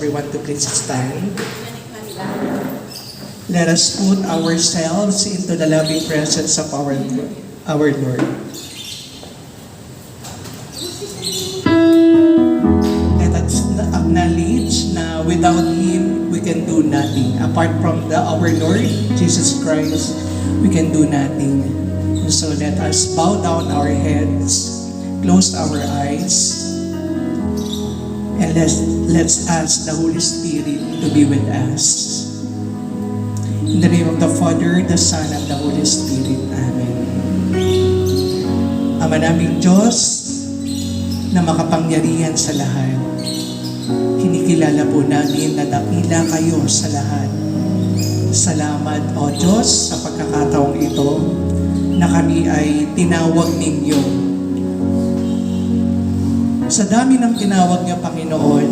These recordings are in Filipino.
everyone to please stand. Let us put ourselves into the loving presence of our Lord. Let us acknowledge na without Him, we can do nothing. Apart from our Lord, Jesus Christ, we can do nothing. So let us bow down our heads, close our eyes, and let's ask the Holy Spirit to be with us. In the name of the Father, the Son, and the Holy Spirit. Amen. Ama naming Diyos, na makapangyarihan sa lahat, kinikilala po namin na dakila kayo sa lahat. Salamat, O Diyos, sa pagkakataong ito na kami ay tinawag ninyo. Sa dami ng tinawag niyo, Panginoon,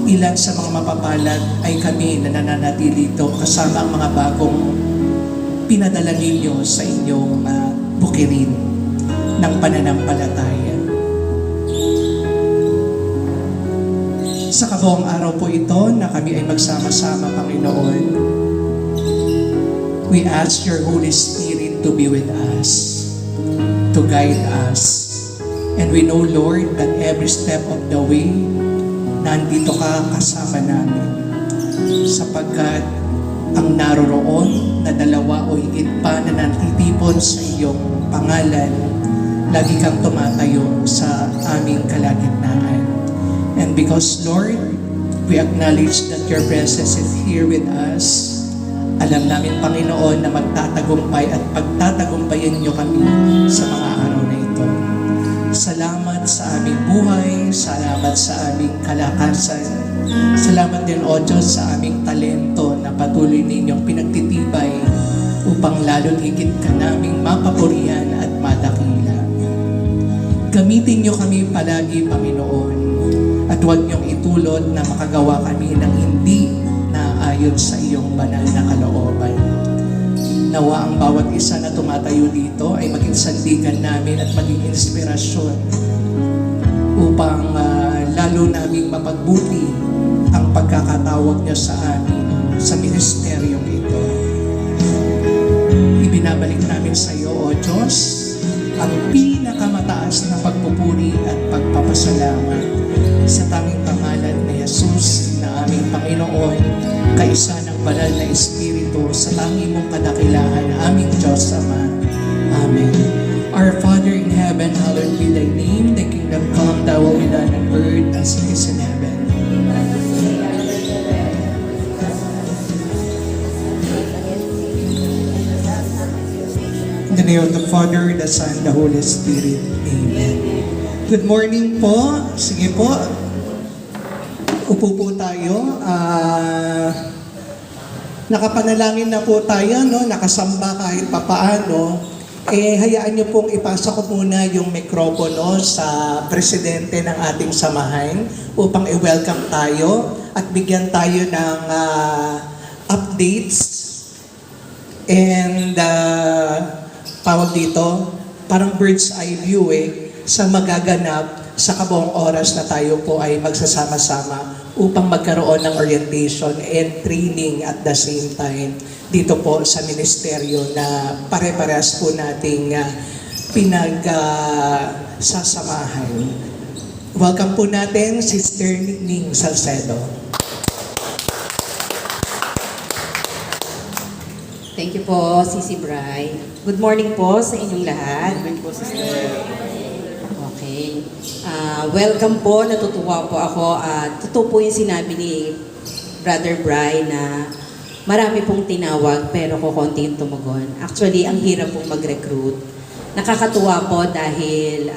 ilan sa mga mapapalad ay kami na nananatili dito kasama ang mga bagong pinadala ninyo sa inyong bukirin ng pananampalataya. Sa kabuong araw po ito na kami ay magsama-sama, Panginoon, we ask your Holy Spirit to be with us, to guide us. And we know, Lord, that every step of the way, nandito ka kasama namin. Sapagkat ang naroroon na dalawa o higit pa na natitipon sa iyong pangalan, lagi kang tumatayo sa aming kalagitnaan. And because, Lord, we acknowledge that your presence is here with us, alam namin, Panginoon, na magtatagumpay at pagtatagumpayan niyo kami sa mga araw na ito. Salamat sa aming buhay, salamat sa aming kalakasan, salamat din, O Diyos, sa aming talento na patuloy ninyong pinagtitibay upang lalo't higit ka naming mapapurihan at madakila. Gamitin niyo kami palagi, Panginoon, at huwag niyong itulod na makagawa kami ng hindi naayon sa iyong banal na kalooban. Nawa ang bawat isa na tumatayo dito ay maging sandigan namin at maging inspirasyon upang lalo naming mapagbuti ang pagkakatawag niya sa amin sa ministeryong ito. Ibinabalik namin sa iyo, O Diyos, ang pinakamataas na pagpupuri at pagpapasalamat sa tanging pangalan ni Jesus na aming Panginoon, kaisa ng banal na Espiritu, sa tanging mong kadakilahan, aming Diyos Ama. Amen. Our Father in heaven, hallowed be thy name. Thy kingdom come, thy will be done on earth as it is in heaven. In the name of the Father, the Son, the Holy Spirit. Amen. Good morning po. Sige po. Upo po tayo. Nakapanalangin na po tayo, no? Nakasamba kahit papaano. Hayaan niyo pong ipasa ko muna yung mikropono sa presidente ng ating samahan upang i-welcome tayo at bigyan tayo ng updates and tawag dito, parang bird's eye view sa magaganap sa kabuong oras na tayo po ay magsasama-sama upang magkaroon ng orientation and training at the same time dito po sa ministeryo na pare-parehas po nating sasamahan. Welcome po natin Sister Ning Salcedo. Thank you po, Sisi Bray. Good morning po sa inyong lahat. Good morning po, Sister. Okay. Welcome po, natutuwa po ako. Totoo po yung sinabi ni Brother Bray na marami pong tinawag pero kukunti yung tumugon. Actually, ang hirap pong mag-recruit. Nakakatuwa po dahil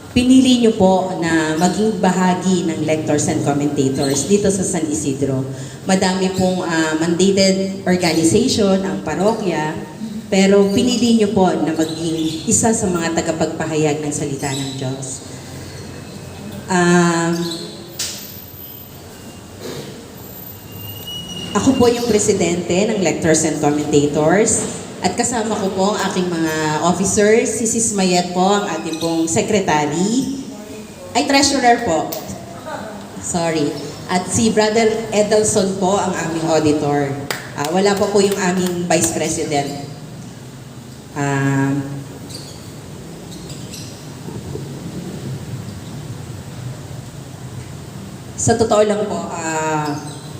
pinili nyo po na maging bahagi ng lectors and commentators dito sa San Isidro. Madami pong mandated organization ang parokya, pero pinili nyo po na maging isa sa mga tagapagpahayag ng salita ng Diyos. Ako po yung presidente ng lectors and commentators. At kasama ko po ang aking mga officers, si Sis Mayet po, ang ating pong secretary, ay treasurer po. Sorry. At si Brother Edelson po ang aming auditor. Wala pa po yung aming Vice President. Sa totoo lang po,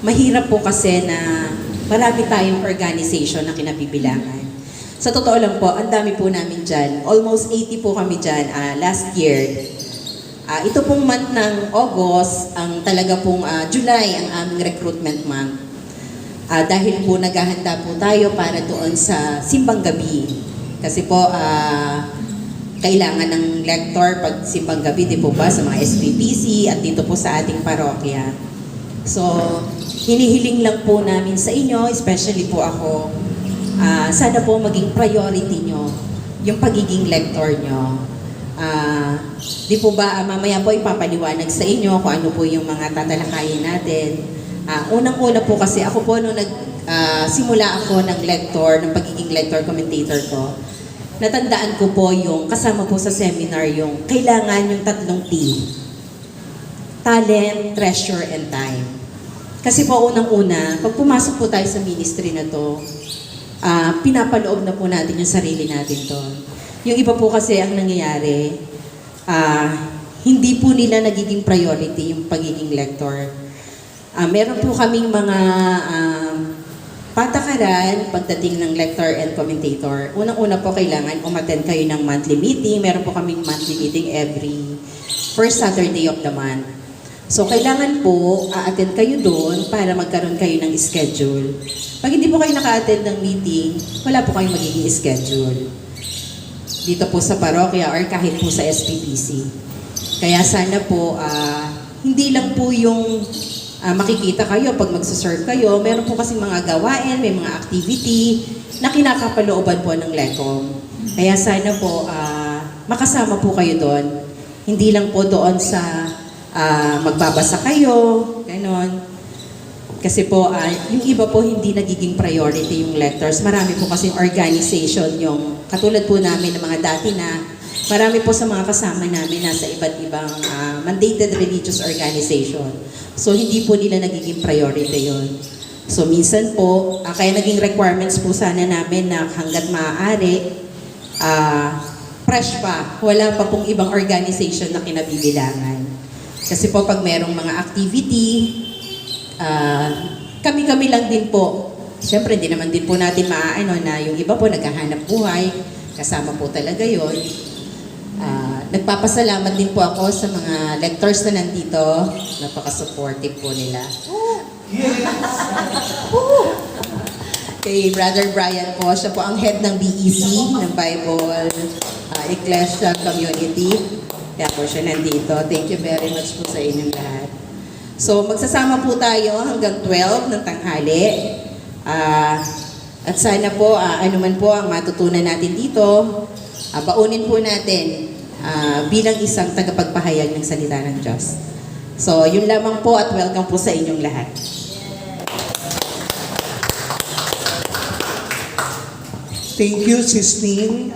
mahirap po kasi na marami tayong organization na kinabibilangan. Sa totoo lang po, ang dami po namin dyan. Almost 80 po kami dyan last year. Ito pong month ng August, ang talaga pong July, ang aming recruitment month. Dahil po naghahanda po tayo para doon sa Simbang Gabi. Kasi po, kailangan ng lector pag Simbang Gabi, di po ba, sa mga SPPC at dito po sa ating parokya. So, hinihiling lang po namin sa inyo, especially po ako, sana po maging priority nyo yung pagiging lector nyo. Di po ba, mamaya po ipapaliwanag sa inyo kung ano po yung mga tatalakayin natin. Unang-una po kasi ako po nung simula ako ng lector, ng pagiging lector commentator ko, natandaan ko po yung kasama po sa seminar yung kailangan yung 3 T. Talent, treasure, and time. Kasi po unang-una, pag pumasok po tayo sa ministry na to, pinapaloob na po natin yung sarili natin to. Yung iba po kasi ang nangyayari, hindi po nila nagiging priority yung pagiging lector. Meron po kaming mga patakaran pagdating ng lector and commentator. Unang-una po kailangan umattend kayo ng monthly meeting. Meron po kaming monthly meeting every first Saturday of the month. So kailangan po attend kayo doon para magkaroon kayo ng schedule. Pag hindi po kayo naka-attend ng meeting, wala po kayong magiging schedule. Dito po sa parokya or kahit po sa SPPC. Kaya sana po, hindi lang po yung makikita kayo pag magsaserve kayo. Meron po kasi mga gawain, may mga activity na kinakapalooban po ng LECOM. Kaya sana po, makasama po kayo doon. Hindi lang po doon sa magbabasa kayo, ganon. Kasi po, yung iba po hindi nagiging priority yung lectors. Marami po kasi organization yung, katulad po namin ng mga dati na, marami po sa mga kasama namin nasa iba't ibang mandated religious organization. So, hindi po nila nagiging priority yon. So, minsan po, kaya naging requirements po sana namin na hanggat maaari, fresh pa. Wala pa pong ibang organization na kinabibilangan. Kasi po, pag merong mga activity, kami-kami lang din po. Siyempre, hindi naman din po natin maaano na yung iba po naghahanap buhay. Kasama po talaga yon. Nagpapasalamat din po ako sa mga lectors na nandito. Napaka-supportive po nila. Kay Brother Brian po, siya po ang head ng BEC, ng Bible Ecclesial Community. Kaya po siya nandito. Thank you very much po sa inyong lahat. So, magsasama po tayo hanggang 12 ng tanghali. At sana po, anuman po ang matutunan natin dito, baunin po natin bilang isang tagapagpahayag ng salita ng Diyos. So, yun lamang po at welcome po sa inyong lahat. Thank you, Sis Ning.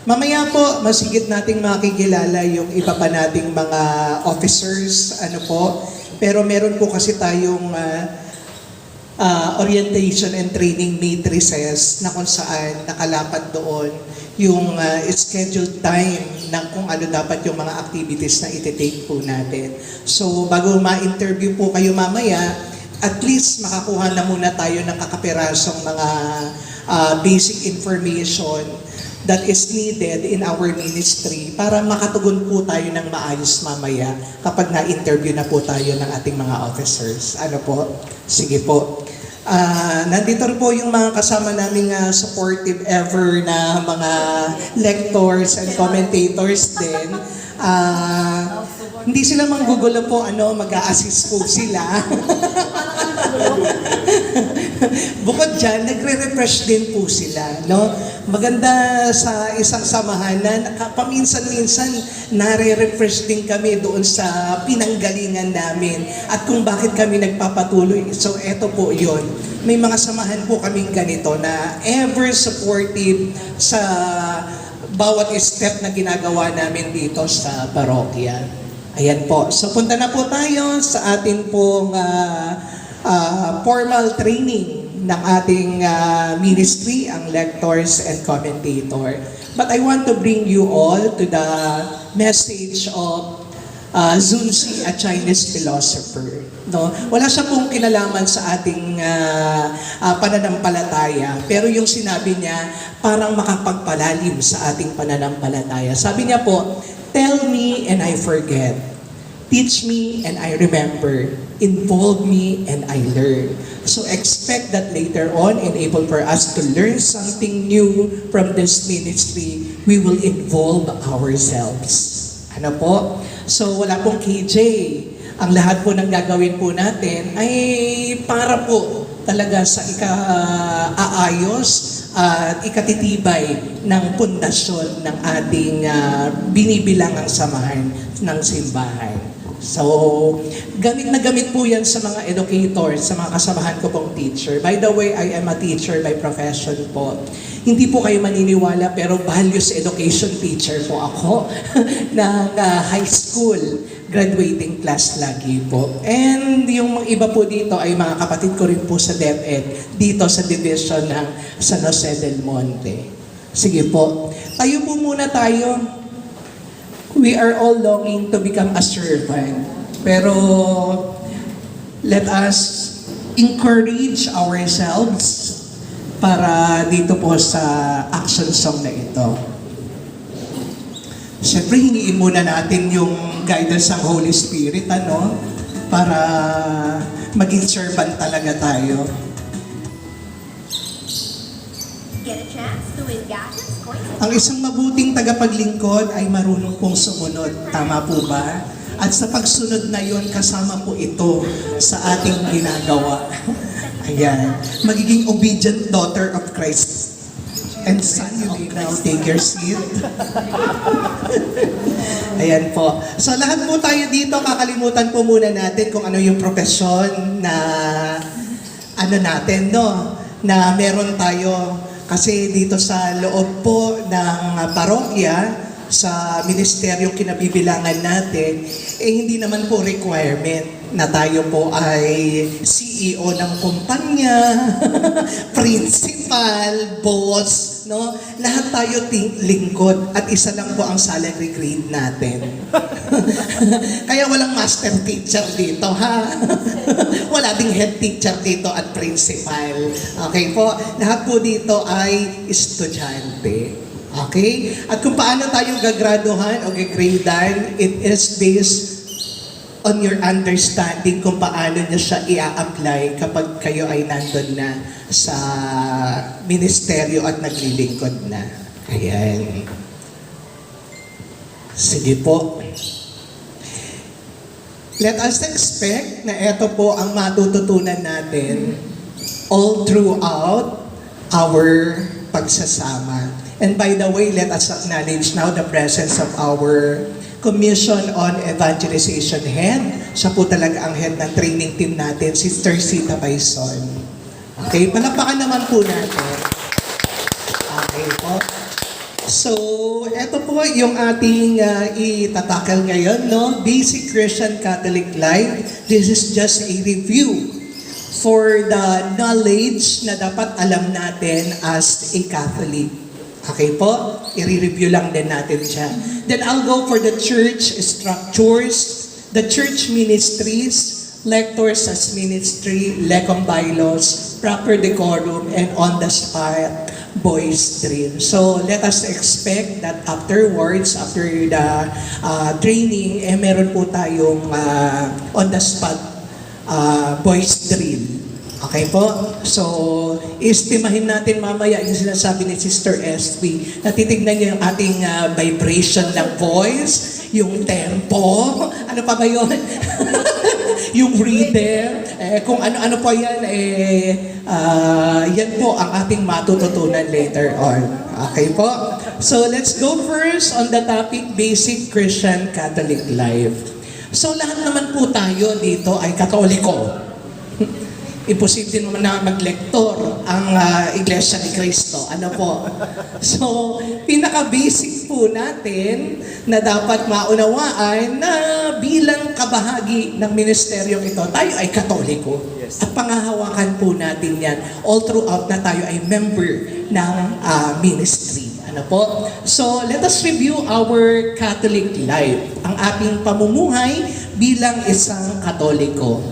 Mamaya po, masigit nating makikilala yung iba pa nating mga officers, Pero meron po kasi tayong orientation and training matrices na kung saan nakalapat doon yung scheduled time ng kung ano dapat yung mga activities na iti-take po natin. So, bago ma-interview po kayo mamaya, at least makakuha na muna tayo ng kakapirasong mga basic information that is needed in our ministry para makatugon po tayo ng maayos mamaya kapag na-interview na po tayo ng ating mga officers. Ano po? Sige po. Nandito rin po yung mga kasama naming supportive ever na mga lectors and commentators din. Hindi sila manggugulo po, mag-a-assist po sila. Bukod dyan, nagre-refresh din po sila, no? Maganda sa isang samahan na paminsan-minsan nare-refresh din kami doon sa pinanggalingan namin at kung bakit kami nagpapatuloy. So, eto po yon. May mga samahan po kaming ganito na ever supportive sa bawat step na ginagawa namin dito sa parokya. Ayan po. So punta na po tayo sa ating pong formal training ng ating ministry, ang lectors and commentator. But I want to bring you all to the message of Zunzi, a Chinese philosopher. No? Wala siya pong kinalaman sa ating pananampalataya, pero yung sinabi niya parang makapagpalalim sa ating pananampalataya. Sabi niya po, "Tell me and I forget. Teach me and I remember. Involve me and I learn." So expect that later on, and able for us to learn something new from this ministry, we will involve ourselves. Ano po? So wala pong KJ. Ang lahat po ng gagawin po natin ay para po talaga sa ika-aayos at ikatitibay ng pundasyon ng ating binibilangang samahan ng simbahan. So, gamit na gamit po yan sa mga educators, sa mga kasamahan ko pong teacher. By the way, I am a teacher by profession po. Hindi po kayo maniniwala, pero values education teacher po ako ng high school graduating class lagi po. And yung mga iba po dito ay mga kapatid ko rin po sa DepEd, dito sa division ng San Jose del Monte. Sige po, tayo po muna tayo. We are all longing to become a servant. Pero let us encourage ourselves para dito po sa action song na ito. Siyempre, hingiin muna natin yung guidance ng Holy Spirit, ano? Para maging servant talaga tayo. Get a chance to win gadgets, coins, and Ang isang mabuting tagapaglingkod ay marunong pong sumunod. Tama po ba? At sa pagsunod na yon, kasama po ito sa ating ginagawa. Ayan. Magiging obedient daughter of Christ. And son, you may now take your seat. Ayan po. So lahat po tayo dito, kakalimutan po muna natin kung ano yung profesyon na ano natin, no? Na meron tayo. Kasi dito sa loob po ng parokya, sa ministeryong kinabibilangan natin, hindi naman po requirement na tayo po ay CEO ng kumpanya, principal, boss, no? Lahat tayo lingkod at isa lang po ang salary grade natin. Kaya walang master teacher dito, ha? Wala ding head teacher dito at principal. Okay po? Lahat po dito ay estudyante. Okay? At kung paano tayo gagraduhan o gagradean, it is based on your understanding kung paano nyo siya i-apply kapag kayo ay nandun na sa ministeryo at naglilingkod na. Ayan. Sige po. Let us expect na ito po ang matututunan natin all throughout our pagsasama. And by the way, let us acknowledge now the presence of our Commission on Evangelization Head. Siya po talaga ang head ng training team natin, Sister Sita Baison. Okay, palakpakan naman po natin. Okay po. So, ito po yung ating itatakal ngayon, no? Basic Christian Catholic Life. This is just a review for the knowledge na dapat alam natin as a Catholic. Okay po? I-review lang din natin siya. Then I'll go for the church structures, the church ministries, lectors as ministry, lecom bylaws, proper decorum, and on-the-spot boys drill. So let us expect that afterwards, after the training, meron po tayong on-the-spot boys drill. Okay po? So, estimahin natin mamaya yung sinasabi ni Sister SB. Natitignan niyo yung ating vibration ng voice, yung tempo, ano pa ba yun? Yung rhythm, kung ano-ano po yan, yan po ang ating matututunan later on. Okay po? So, let's go first on the topic, Basic Christian Catholic Life. So, lahat naman po tayo dito ay Katoliko. Imposible naman na maglektor ang Iglesia ni Cristo. Ano po? So, pinaka-basic po natin na dapat maunawaan na bilang kabahagi ng ministeryong ito, tayo ay Katoliko. At pangahawakan po natin yan all throughout na tayo ay member ng ministry. Ano po? So, let us review our Catholic life. Ang ating pamumuhay bilang isang Katoliko.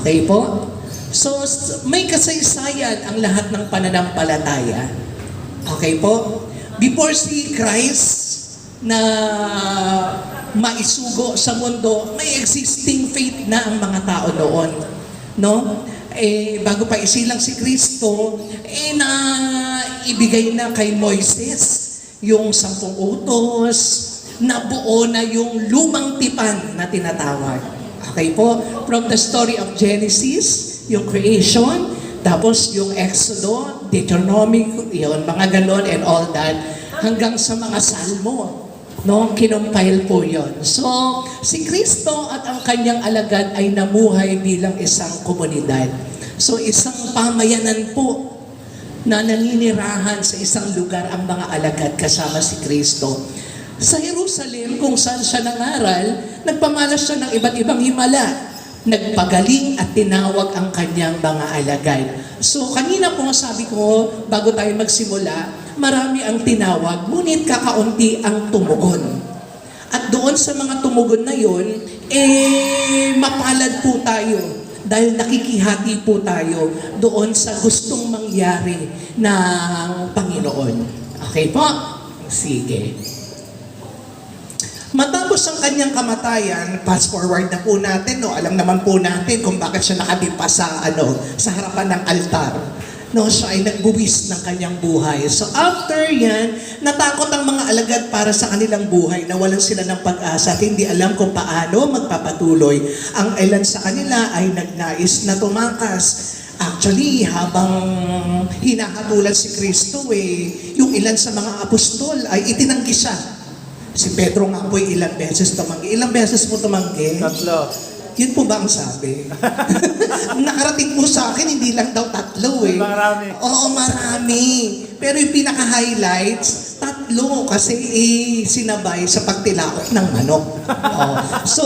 Okay po? So, may kasaysayan ang lahat ng pananampalataya. Okay po? Before si Christ na maisugo sa mundo, may existing faith na ang mga tao noon. No? Bago pa isilang si Kristo, na ibigay na kay Moises yung 10 utos, na buo na yung lumang tipan na tinatawag. Okay po? From the story of Genesis, yung creation, tapos yung Exodo, Deuteronomy, yun, mga ganon and all that, hanggang sa mga Salmo. No, kinumpile po yon. So, si Kristo at ang kanyang alagad ay namuhay bilang isang komunidad. So, isang pamayanan po na naninirahan sa isang lugar ang mga alagad kasama si Kristo. Sa Jerusalem, kung saan siya nangaral, nagpamalas siya ng iba't ibang himala. Nagpagaling at tinawag ang kanyang mga alagad. So, kanina po sabi ko, bago tayo magsimula, marami ang tinawag, ngunit kakaunti ang tumugon. At doon sa mga tumugon na yon, mapalad po tayo dahil nakikihati po tayo doon sa gustong mangyari ng Panginoon. Okay po? Sige. Matapos ang kanyang kamatayan, fast forward na po natin, no? Alam naman po natin kung bakit siya nakadipa sa harapan ng altar. No, siya ay nagbuwis ng kanyang buhay. So after yan, natakot ang mga alagad para sa kanilang buhay, nawalan sila ng pag-asa at hindi alam kung paano magpapatuloy. Ang ilan sa kanila ay nagnais na tumakas. Actually, habang hinahatulan si Kristo, yung ilan sa mga apostol ay itinanggi siya. Si Pedro nga po ilang beses tumanggi. Ilang beses po tumanggi? 3. Yun po ba ang sabi? Nakarating po sa akin, hindi lang daw 3 Marami. Oo, marami. Pero yung pinaka-highlights, 3 kasi sinabay sa pagtilaok ng manok. So,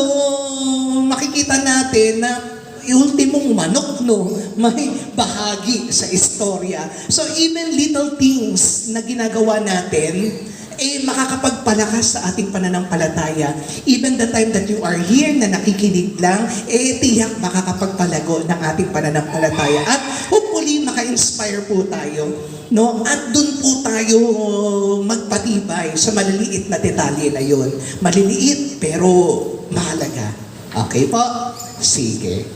makikita natin na yung ultimong manok, no, may bahagi sa istorya. So, even little things na ginagawa natin, makakapagpalakas sa ating pananampalataya. Even the time that you are here na nakikinig lang, tiyak makakapagpalago ng ating pananampalataya. At hopefully, maka-inspire po tayo. No? At dun po tayo magpatibay sa maliliit na detalye na yun. Maliliit, pero mahalaga. Okay po? Sige.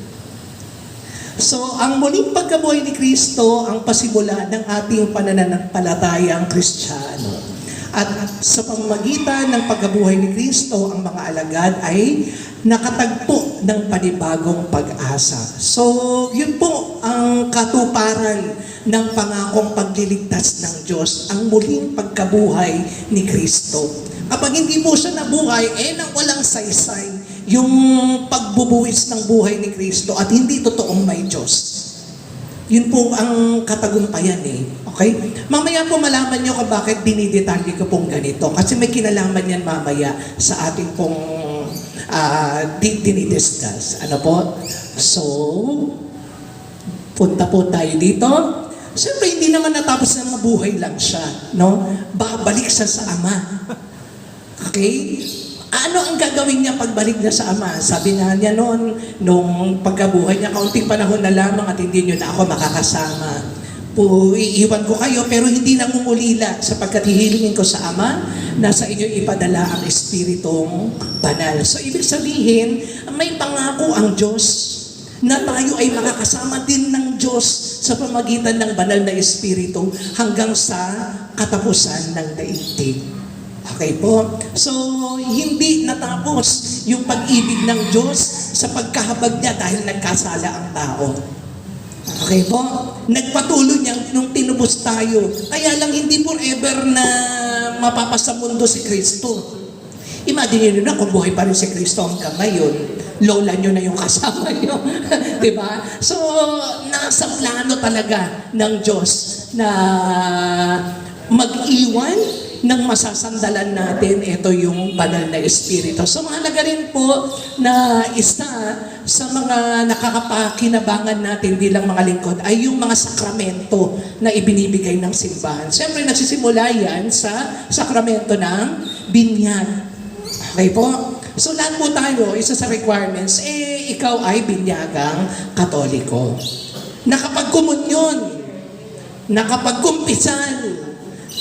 So, ang muling pagkabuhay ni Kristo ang pasimula ng ating pananampalatayang Kristiyano. At sa pamamagitan ng pagkabuhay ni Kristo, ang mga alagad ay nakatagpo ng panibagong pag-asa. So, yun po ang katuparan ng pangakong pagliligtas ng Diyos, ang muling pagkabuhay ni Kristo. Kapag hindi po siya nabuhay, nang walang saysay yung pagbubuwis ng buhay ni Kristo at hindi totoong may Diyos. Yun po ang katagumpayan Okay? Mamaya po malaman nyo kung bakit dinidetalye ko pong ganito. Kasi may kinalaman yan mamaya sa ating pong dinidiscuss. Ano po? So, punta po tayo dito. Siyempre, hindi naman natapos na mabuhay lang siya. No? Babalik siya sa Ama. Okay? Ano ang gagawin niya pagbalik niya sa Ama? Sabi nga niya noon, nung pagkabuhay niya, kaunting panahon na lamang at hindi niyo na ako makakasama. Iiwan ko kayo, pero hindi nangungulila sapagkat hihilingin ko sa Ama na sa inyo ipadala ang Espiritong Banal. So, ibig sabihin, may pangako ang Diyos na tayo ay makakasama din ng Diyos sa pamagitan ng banal na Espiritu hanggang sa katapusan ng daigdig. Okay po? So, hindi natapos yung pag-ibig ng Diyos sa pagkahabag niya dahil nagkasala ang tao. Okay po? Nagpatuloy niya nung tinubos tayo. Kaya lang hindi forever na mapapasa mundo si Kristo. Imagine nyo na kung buhay pa rin si Kristo hanggang ngayon. lola nyo na yung kasama nyo. Diba? So, nasa plano talaga ng Diyos na mag-iwan ng masasandalan natin, ito yung banal na Espiritu. So mahalaga rin po na isa sa mga nakakapakinabangan natin bilang mga lingkod ay yung mga sakramento na ibinibigay ng simbahan. Siyempre nagsisimula yan sa sakramento ng binyag. Okay po? So lahat po tayo, isa sa requirements, ikaw ay binyagang Katoliko. Nakapagkomunyon, nakapagkumpisal,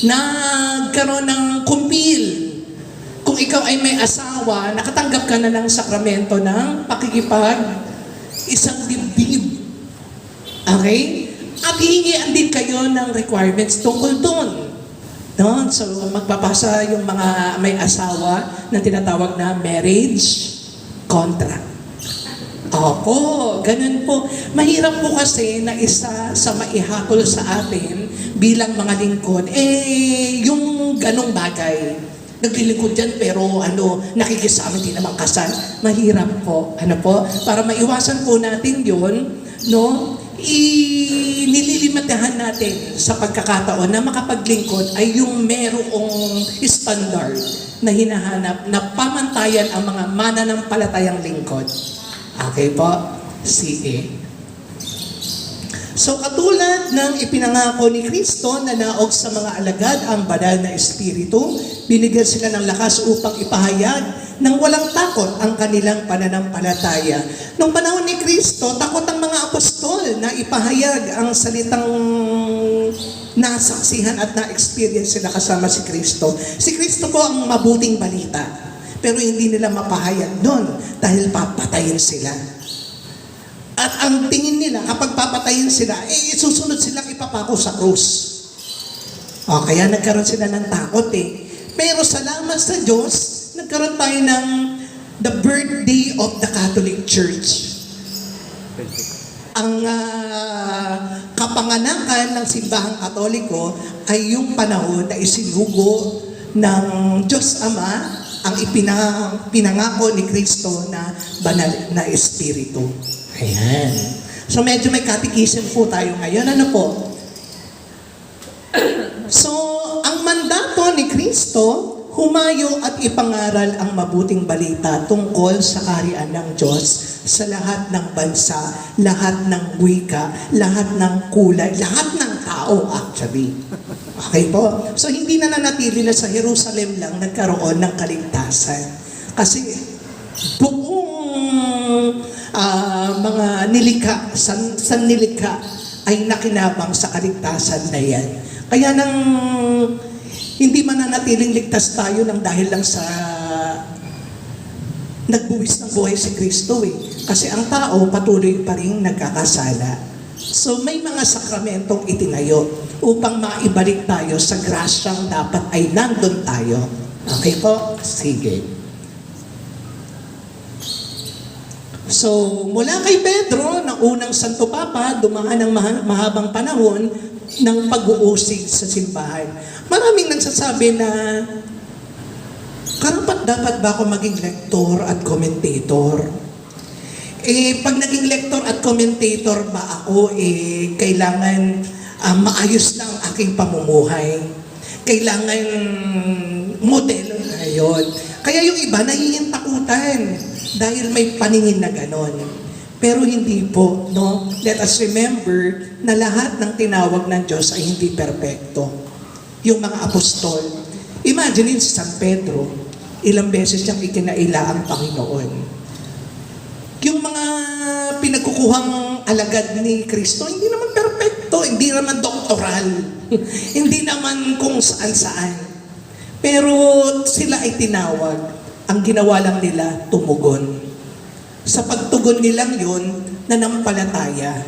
nagkaroon ng kumpil. Kung ikaw ay may asawa, nakatanggap ka na ng sakramento ng pakikipag isang dibdib. Okay? At hihingian din kayo ng requirements tungkol doon. No? So, magpapasa yung mga may asawa na tinatawag na marriage contract. Opo, ganun po. Mahirap po kasi na isa sa maihatol sa atin bilang mga lingkod, yung ganong bagay. Naglilingkod dyan pero nakikisama din naman kasal. Mahirap po. Para maiwasan po natin yun, no? Nililimitahan natin sa pagkakataon na makapaglingkod ay yung merong standard na hinahanap na pamantayan ang mga mananampalatayang lingkod. Okay po? Sige. So katulad ng ipinangako ni Kristo na naog sa mga alagad ang banal na Espiritu, binigyan sila ng lakas upang ipahayag ng walang takot ang kanilang pananampalataya. Noong panahon ni Kristo, takot ang mga apostol na ipahayag ang salitang nasaksihan at na-experience sila kasama si Kristo. Si Kristo po ang mabuting balita, pero hindi nila mapahayag doon dahil papatayin sila. At ang tingin nila, kapag papatayin sila, susunod silang ipapako sa krus. Kaya nagkaroon sila ng takot Pero salamat sa Diyos, nagkaroon tayo ng the birthday of the Catholic Church. Ang kapanganakan ng simbahang Katoliko ay yung panahon na isinugo ng Diyos Ama ang pinangako ni Kristo na banal na Espiritu. Ayan. So medyo may catechism po tayo ngayon. Ano po? So, ang mandato ni Kristo, humayo at ipangaral ang mabuting balita tungkol sa kaharian ng Diyos sa lahat ng bansa, lahat ng wika, lahat ng kulay, lahat ng tao actually. Okay po? So hindi na nanatili na sa Jerusalem lang nagkaroon ng kaligtasan. Kasi buong mga nilikha, sannilikha ay nakinabang sa kaligtasan na yan. Kaya nang hindi mananatiling ligtas tayo nang dahil lang sa nagbuwis ng buhay si Kristo Kasi ang tao patuloy pa rin nagkakasala. So may mga sakramentong itinayo upang maibalik tayo sa grasyang dapat ay nandun tayo. Okay po? Sige. So, mula kay Pedro, na unang Santo Papa, dumaan ang mahabang panahon ng pag-uusig sa simbahan. Maraming nagsasabi na, karapat dapat ba ako maging lektor at commentator? Pag naging lektor at commentator ba ako, kailangan maayos lang ang aking pamumuhay. Kailangan modelo na yun. Kaya yung iba, nahihintakutan dahil may paningin na ganon. Pero hindi po, no? Let us remember na lahat ng tinawag ng Diyos ay hindi perpekto. Yung mga apostol, imagine si San Pedro, ilang beses niyang ikinaila ang Panginoon. Yung mga pinagkukuhang alagad ni Kristo, hindi naman perpekto, hindi naman doktoral, hindi naman kung saan-saan. Pero sila ay tinawag. Ang ginawa lang nila, tumugon. Sa pagtugon nilang yun, nanampalataya.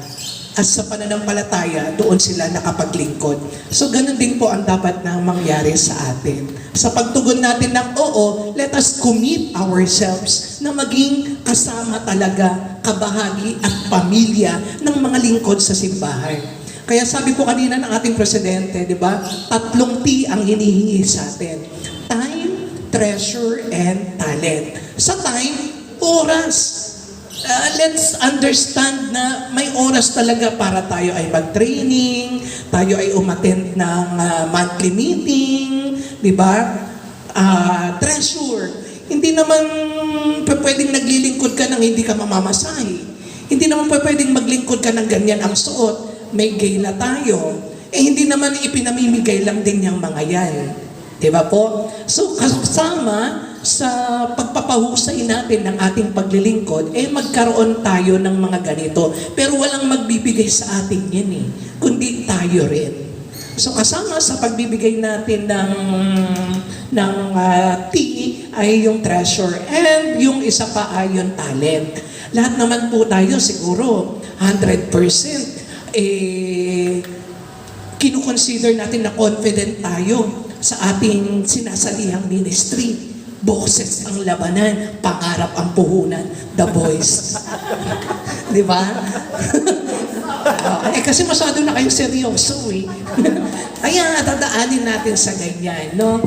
At sa pananampalataya, doon sila nakapaglingkod. So, ganun din po ang dapat na mangyari sa atin. Sa pagtugon natin ng oo, let us commit ourselves na maging kasama talaga, kabahagi at pamilya ng mga lingkod sa simbahan. Kaya sabi po kanina ng ating presidente, di ba? 3 T ang hinihingi sa atin. Time, treasure, and talent. Sa time, oras. let's understand na may oras talaga para tayo ay mag-training, tayo ay umattend ng monthly meeting, di ba? Treasure. Hindi naman pwedeng naglilingkod ka ng hindi ka mamamasahe. Hindi naman pwedeng maglingkod ka ng ganyan ang suot. May gala tayo. Hindi naman ipinamimigay lang din yung mga yan. Di ba po? So, kasama sa pagpapahusay natin ng ating paglilingkod, magkaroon tayo ng mga ganito. Pero walang magbibigay sa atin yan kundi tayo rin. So kasama sa pagbibigay natin ng tea ay yung treasure and yung isa pa ay yung talent. Lahat naman po tayo siguro 100% kinukonsider natin na confident tayo sa ating sinasalihang ministry. Boses ang labanan, pangarap ang puhunan, the voice. Di ba? Kasi masyado na kayo seryoso Kaya dadaanin natin sa ganyan, no?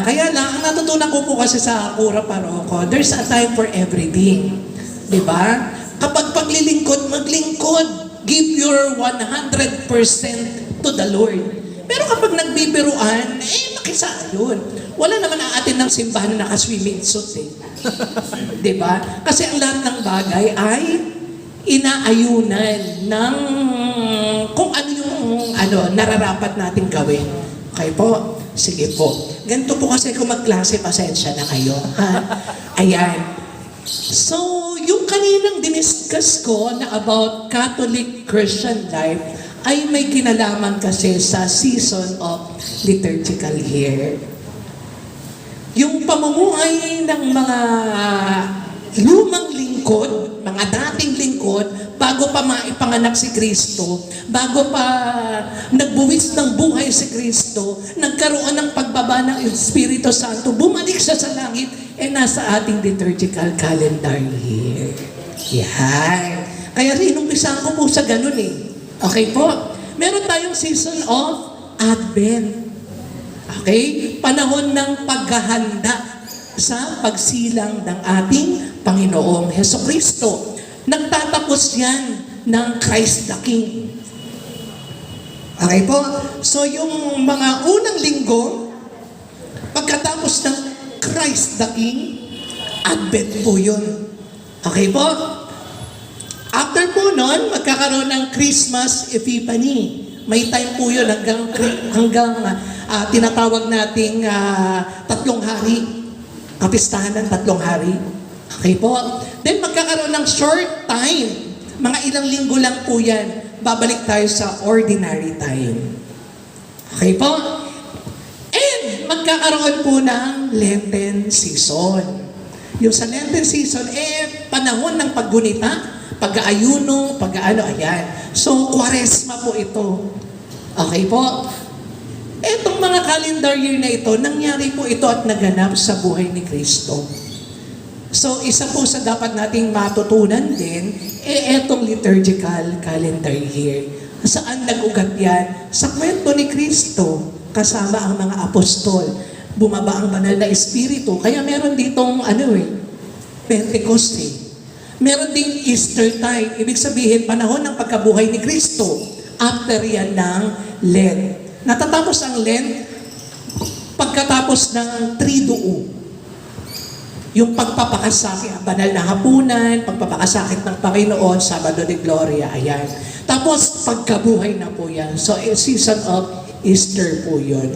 Kaya lang, ang natutunan ko po kasi sa Kura Paroko, there's a time for everything. Di ba? Kapag paglilingkod, maglingkod. Give your 100% to the Lord. Pero kapag nagbibiruan, makisayon. Wala naman aatin ng simbahan na naka-swimming suit diba? Kasi ang lahat ng bagay ay inaayunan ng kung ano yung nararapat natin gawin. Okay po? Sige po. Ganito po kasi kung magklase, pasensya na kayo. Ayan. So, yung kaninang diniscuss ko na about Catholic Christian life ay may kinalaman kasi sa season of liturgical year. Yung pamumuhay ng mga lumang lingkod, mga dating lingkod, bago pa maipanganak si Kristo, bago pa nagbuwis ng buhay si Kristo, nagkaroon ng pagbaba ng Espiritu Santo, bumalik siya sa langit, nasa ating liturgical calendar year. Yan. Kaya inumpisahan ko po sa ganun Okay po? Meron tayong season of Advent. Okay? Panahon ng paghahanda sa pagsilang ng ating Panginoong Hesukristo. Nagtatapos yan ng Christ the King. Okay po? So yung mga unang linggo, pagkatapos ng Christ the King, Advent po yun. Okay po? After po nun, magkakaroon ng Christmas Epiphany. May time po yun hanggang tinatawag nating 3 hari. Kapistahan ng 3 hari. Okay po? Then magkakaroon ng short time. Mga ilang linggo lang po yan. Babalik tayo sa ordinary time. Okay po? And magkakaroon po ng Lenten season. Yung sa Lenten season, panahon ng paggunita, pag-aayuno, ayan. So, Kwaresma po ito. Okay po? Etong mga calendar year na ito, nangyari po ito at naganap sa buhay ni Kristo. So, isa po sa dapat nating matutunan din, etong liturgical calendar year. Saan nag-ugat yan? Sa kwento ni Kristo, kasama ang mga apostol. Bumaba ang banal na Espiritu. Kaya meron ditong, Pentecost Meron ding Easter time. Ibig sabihin, panahon ng pagkabuhay ni Kristo. After yan ng Lent. Natatapos ang Lent pagkatapos ng Triduo. Yung pagpapakasakit, banal na hapunan, pagpapakasakit ng Panginoon, Sabado de Gloria, ayan. Tapos, pagkabuhay na po yan. So, season of Easter po yun.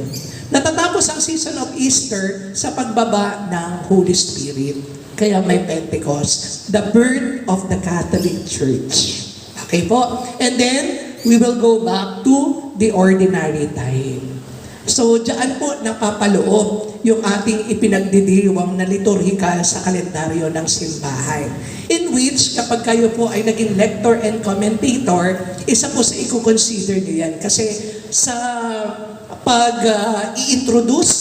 Natatapos ang season of Easter sa pagbaba ng Holy Spirit. Kaya may Pentecost, the birth of the Catholic Church. Okay po? And then, we will go back to the ordinary time. So, diyan po napapaloob yung ating ipinagdidiwang na liturhikal sa kalendaryo ng simbahan. In which, kapag kayo po ay naging lector and commentator, isa po sa i-consider nyo yan. Kasi sa pag-i-introduce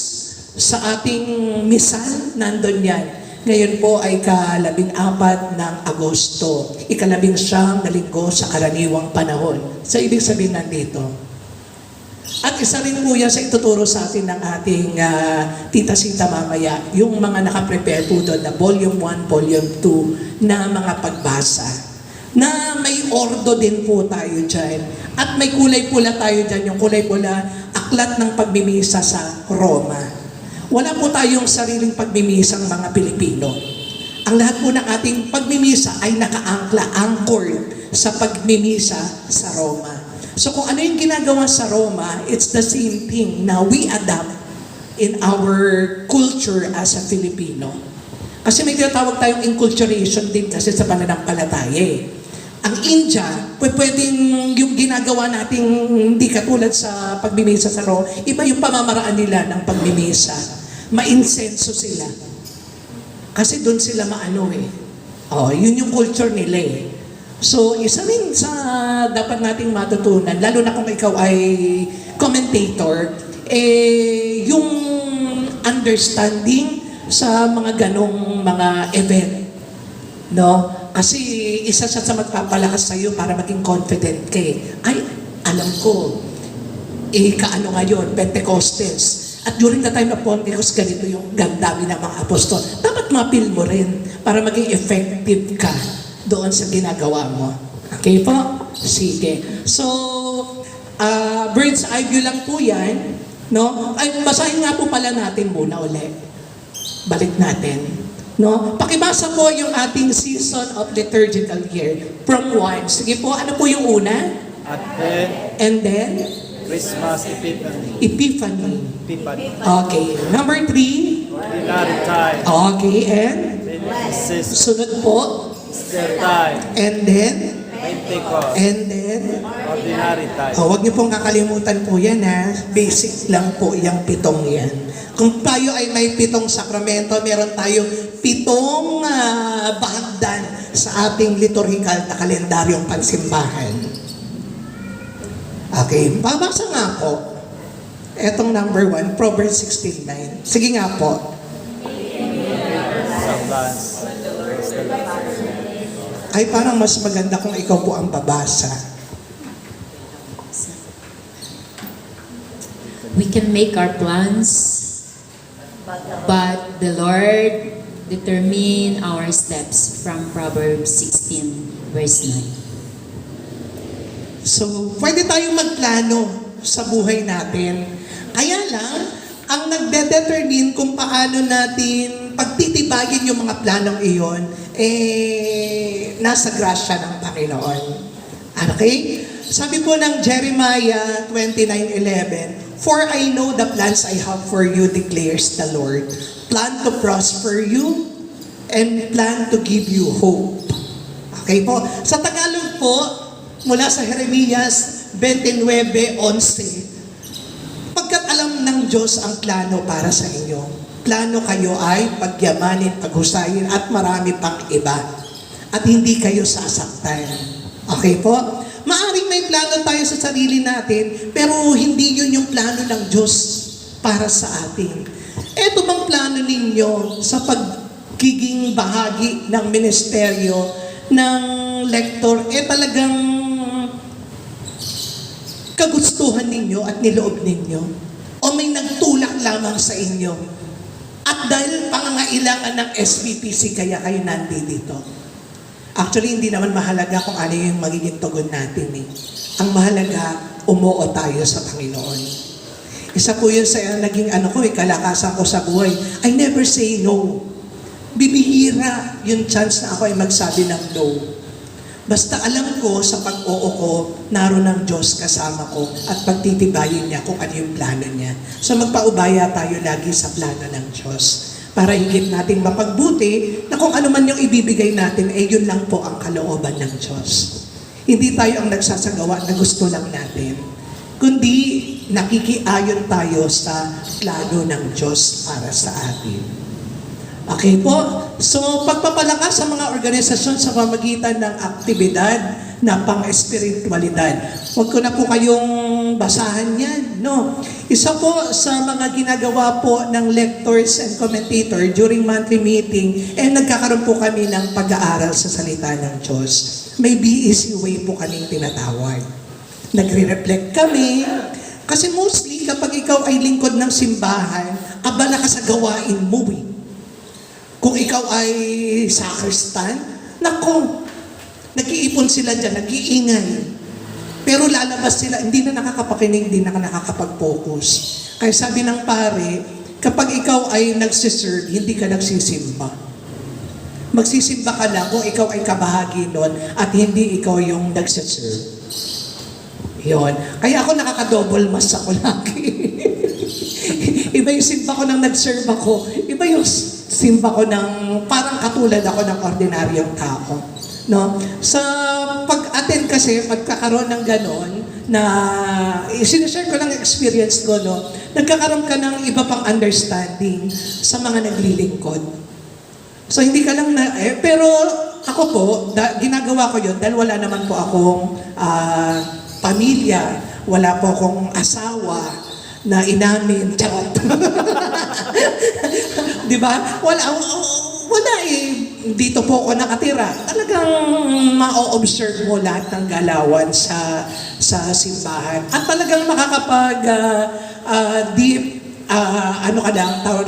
sa ating misal, nandun yan. Ngayon po ay 14 ng Agosto, 19 na linggo sa karaniwang panahon. So, ibig sabihin nandito. At isa rin po yan sa ituturo sa atin ng ating Tita Sinta mamaya, yung mga nakaprepare po doon na Volume 1, Volume 2 na mga pagbasa. Na may ordo din po tayo dyan. At may kulay pula tayo dyan. Yung kulay pula, aklat ng pagmimisa sa Roma. Wala po tayong sariling pagmimisang mga Pilipino. Ang lahat po ng ating pagmimisa ay naka-angkla, anchored sa pagmimisa sa Roma. So kung ano yung ginagawa sa Roma, it's the same thing na we adapt in our culture as a Filipino. Kasi may tinatawag tayong enculturation din kasi sa pananampalataya eh. Ang India, pwedeng yung ginagawa nating hindi katulad sa pagmimisa sa Roma, iba yung pamamaraan nila ng pagmimisa. Ma-insenso sila. Kasi doon sila maano eh. Oh, yun yung culture nila eh. So, isa rin sa dapat nating matutunan, lalo na kung ikaw ay commentator, yung understanding sa mga ganong mga event. No? Kasi isa siya sa magpapalakas sa iyo para maging confident ka eh. Ay, alam ko, kaano ngayon, Pentecostes. At during the time of Pentecost, ganito yung gandami ng mga apostol. Dapat mapil mo rin para maging effective ka doon sa ginagawa mo. Okay po? Sige. So, bird's eye view lang po yan. No? Ay, basahin nga po pala natin muna ulit. Balik natin. No? Pakibasa po yung ating season of liturgical year. From 1. Sige po, ano po yung una? Advent, And then? Christmas, Epiphany, Epiphany. Epiphany, Okay. Number 3. Ordinary Time, Okay. And? Pentecost, Sunod po. Easter Time, And then? Pentecost, And then? Ordinary Time. Huwag niyo pong kakalimutan po yan ha. Basic lang po yung 7 yan. Kung tayo ay may 7 sakramento, meron tayong 7 bahagdan sa ating liturgical na kalendaryong pansimbahan. Okay, babasa nga po. Etong number 1, Proverbs 16:9. Sige nga po. Sometimes, Ay parang mas maganda kung ikaw po ang babasa. We can make our plans, but the Lord determine our steps from Proverbs 16, verse 9. So, pwede tayong magplano sa buhay natin. Kaya lang, ang nagde-determine kung paano natin pagtitibayin yung mga planong iyon, nasa grasya ng Panginoon. Okay? Sabi po ng Jeremiah 29:11, For I know the plans I have for you, declares the Lord. Plan to prosper you and plan to give you hope. Okay po? Sa Tagalog po, mula sa Jeremias 29:11, pagkat alam ng Diyos ang plano para sa inyo, plano kayo ay pagyamanin, paghusayin at marami pang iba. At hindi kayo sasaktan. Okay po? Maaring may plano tayo sa sarili natin, pero hindi yun yung plano ng Diyos para sa atin. Eto bang plano ninyo sa pagiging bahagi ng ministeryo ng lektor, talagang kagustuhan ninyo at niloob ninyo? O may nagtulak lamang sa inyo? At dahil pangangailangan ng SPPC, kaya kayo nandito. Actually, hindi naman mahalaga kung ano yung magiging tugon natin eh. Ang mahalaga, umuo tayo sa Panginoon. Isa po yun sa naging kalakasan ko sa buhay. I never say no. Bibihira yung chance na ako ay magsabi ng no. Basta alam ko sa pag-oo ko, naroon ng Diyos kasama ko at pagtitibayin niya kung ano yung plano niya. So magpaubaya tayo lagi sa plano ng Diyos para higit nating mapagbuti na kung ano man yung ibibigay natin, yun lang po ang kalooban ng Diyos. Hindi tayo ang nagsasagawa na gusto lang natin, kundi nakikiayon tayo sa plano ng Diyos para sa atin. Okay po? So, pagpapalakas sa mga organisasyon sa pamagitan ng aktibidad na pang-espiritualidad. Huwag ko na po kayong basahan yan, no? Isa po sa mga ginagawa po ng lectors and commentator during monthly meeting, nagkakaroon po kami ng pag-aaral sa salita ng Diyos. May BEC way po kaming tinatawag. Nagre-reflect kami, Kasi mostly, kapag ikaw ay lingkod ng simbahan, abala ka sa gawain mo eh. Kung ikaw ay sacristan, nako, nag-iipon sila dyan, nag-iingay. Pero lalabas sila, hindi na nakakapakinig, hindi na nakakapag-focus. Kaya sabi ng pare, kapag ikaw ay nagsiserve, hindi ka nagsisimba. Magsisimba ka lang kung ikaw ay kabahagi nun at hindi ikaw yung nagsiserve. Yun. Kaya ako nakaka-double mass ako lagi. Iba yung simba ko nang nag-serve ako. Iba yung simba ko ng parang katulad ako ng ordinaryong tao. No? Sa pag-attend kasi, pagkakaroon ng ganon, na sinishare ko lang experience ko, no? Nagkakaroon ka ng iba pang understanding sa mga naglilingkod. So hindi ka lang na, pero ako po, ginagawa ko yun dahil wala naman po akong pamilya, wala po akong asawa na inamin, charot. Di ba? Wala eh. Dito po ako nakatira. Talagang ma-observe mo lahat ng galawan sa simbahan. At talagang makakapag deep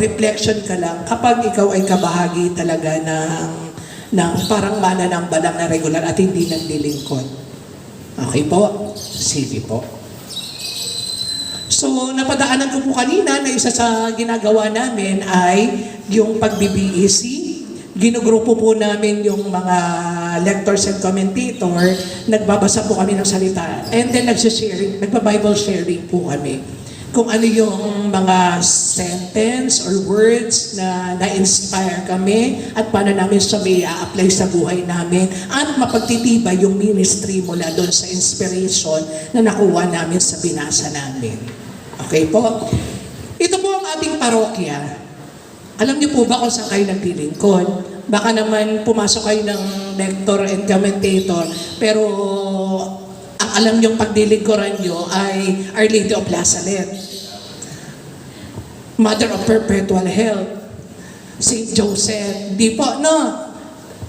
reflection ka lang kapag ikaw ay kabahagi talaga ng parang mananambalang na regular at hindi naglilingkod. Okay po? Sige po. So, napadaanan ko po kanina na isa sa ginagawa namin ay yung pag-BBEC. Ginugrupo po namin yung mga lectors and commentator. Nagbabasa po kami ng salita. And then nagpa-Bible sharing po kami. Kung ano yung mga sentence or words na na-inspire kami at paano namin siya may a-apply sa buhay namin at mapagtitibay yung ministry mula doon sa inspiration na nakuha namin sa binasa namin. Okay po? Ito po ang ating parokya. Alam niyo po ba kung saan kayo naglilingkod? Baka naman pumasok kayo ng lector and commentator, pero ang alam niyong paglilingkuran niyo ay Our Lady of Lazaret, Mother of Perpetual Help, St. Joseph. Di po, no?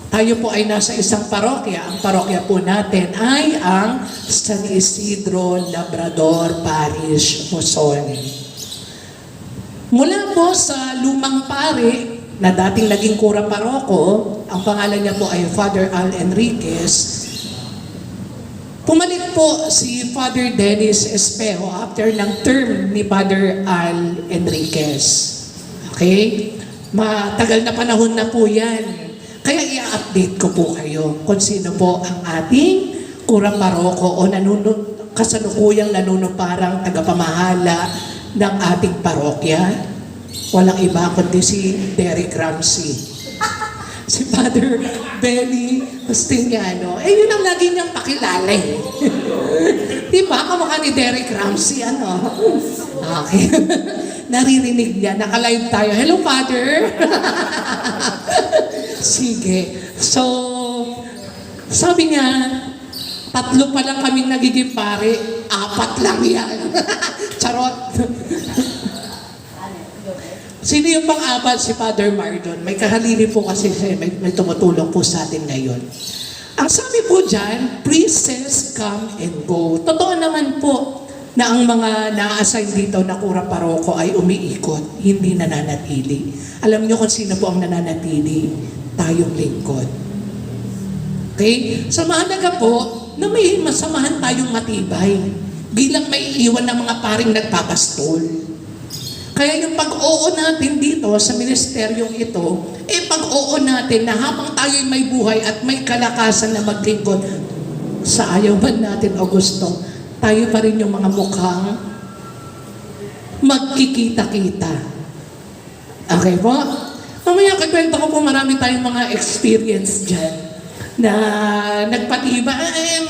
Tayo po ay nasa isang parokya. Ang parokya po natin ay ang San Isidro Labrador Parish, Muson. Mula po sa lumang pare na dating naging kura paroko, ang pangalan niya po ay Father Al Enriquez. Pumalit po si Father Dennis Espejo after ng term ni Father Al Enriquez. Okay? Matagal na panahon na po yan. Kaya i-update ko po kayo kung sino po ang ating kurang paroko o kasalukuyang nanunuparang tagapamahala ng ating parokya. Walang iba kundi si Derek Ramsey. Si Father Benny Justiniano. Yun ang lagi niyang pakilala eh. Di ba? Kamukha ni Derek Ramsey, ano? Okay. Naririnig niya. Naka-live tayo. Hello, Father! Sige. So, sabi niya, 3 pa lang kaming nagiging pare, 4 lang yan. Charot. Sino yung pang-apat? Si Father Mardon. May kahalili po kasi siya, may tumutulong po sa atin ngayon. Ang sabi po dyan, priests come and go. Totoo naman po na ang mga na-assign dito na kura paroko ay umiikot, hindi nananatili. Alam niyo kung sino po ang nananatili? Tayong lingkod. Okay? So mahalaga po na may masamahan tayong matibay bilang may iiwan ng mga paring nagpapastol. Kaya yung pag-oo natin dito sa ministeryong ito, pag-oo natin na habang tayo'y may buhay at may kalakasan na maglingkod, sa ayaw man natin o gusto, tayo pa rin yung mga mukhang magkikita-kita. Okay po? Mamaya kikwento ko po marami tayong mga experience dyan na nagpatiba.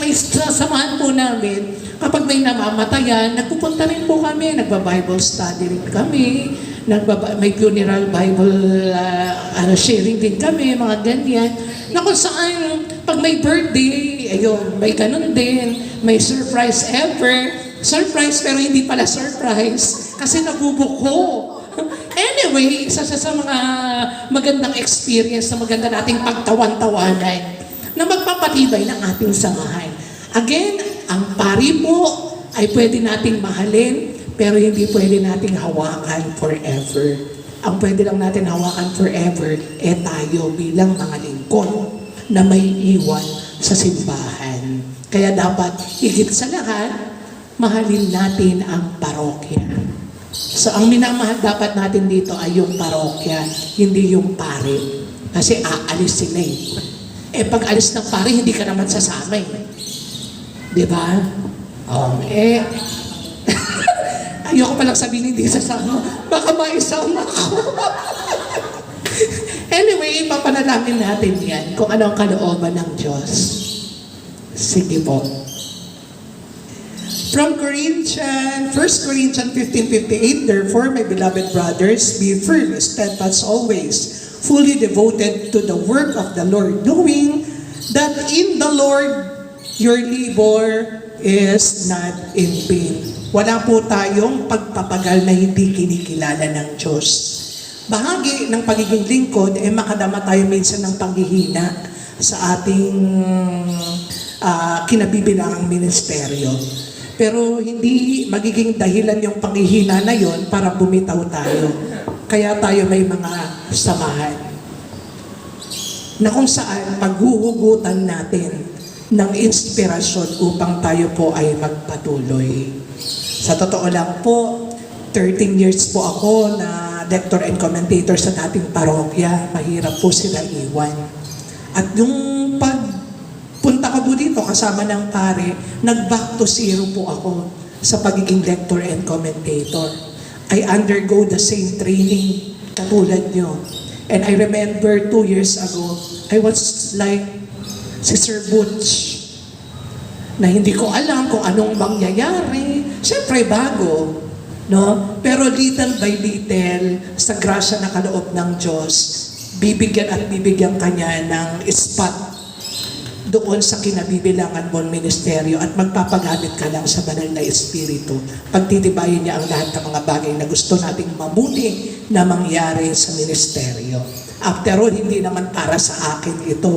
May sasamahan po namin. Kapag may namamatayan, nagpupunta rin po kami, nagba-Bible study rin kami, may funeral Bible sharing din kami, mga ganyan. Na kung saan, pag may birthday, ayun, may ganun din, may surprise ever. Surprise pero hindi pala surprise kasi nabubuko. Anyway, isa sa mga magandang experience na maganda nating pagtawan-tawanan na magpapatibay ng ating samahan. Again, ang pari po ay pwede nating mahalin pero hindi pwede nating hawakan forever. Ang pwede lang natin hawakan forever, tayo bilang mga lingkod na may iwan sa simbahan. Kaya dapat, higit sa lahat, mahalin natin ang parokya. So, ang minamahal dapat natin dito ay yung parokya, hindi yung pare. Kasi aalis sila pag alis ng pare, hindi ka naman sasama Di ba? Ayoko palang sabihin hindi sasama. Baka maisama ako. Anyway, papanalangin natin yan kung ano ang kalooban ng Diyos. Sige po. From 1 Corinthians 15:58, therefore, my beloved brothers, be firm, steadfast always, fully devoted to the work of the Lord, knowing that in the Lord your labor is not in vain. Wala po tayong pagpapagal na hindi kinikilala ng Diyos. Bahagi ng pagiging lingkod, makadama tayo minsan ng panghihina sa ating kinabibilangang ministeryo. Pero hindi magiging dahilan yung panghihina na yon para bumitaw tayo. Kaya tayo may mga samahan na kung saan paghuhugutan natin ng inspirasyon upang tayo po ay magpatuloy. Sa totoo lang po, 13 years po ako na lector and commentator sa dating parokya. Mahirap po sila iwan. At yung pagpunta ko po dito kasama ng pare, nag-back to zero po ako sa pagiging lector and commentator. I undergo the same training katulad nyo. And I remember 2 years ago, I was like si Sir Butch, na hindi ko alam kung anong mangyayari. Siyempre, bago. No? Pero little by little, sa grasya na kaloob ng Diyos, bibigyan at bibigyan kanya ng spot doon sa kinabibilangan mong ministeryo at magpapagamit ka lang sa banal na Espiritu. Pagtitibayin niya ang lahat ng mga bagay na gusto nating mabuti na mangyari sa ministeryo. After all, hindi naman para sa akin ito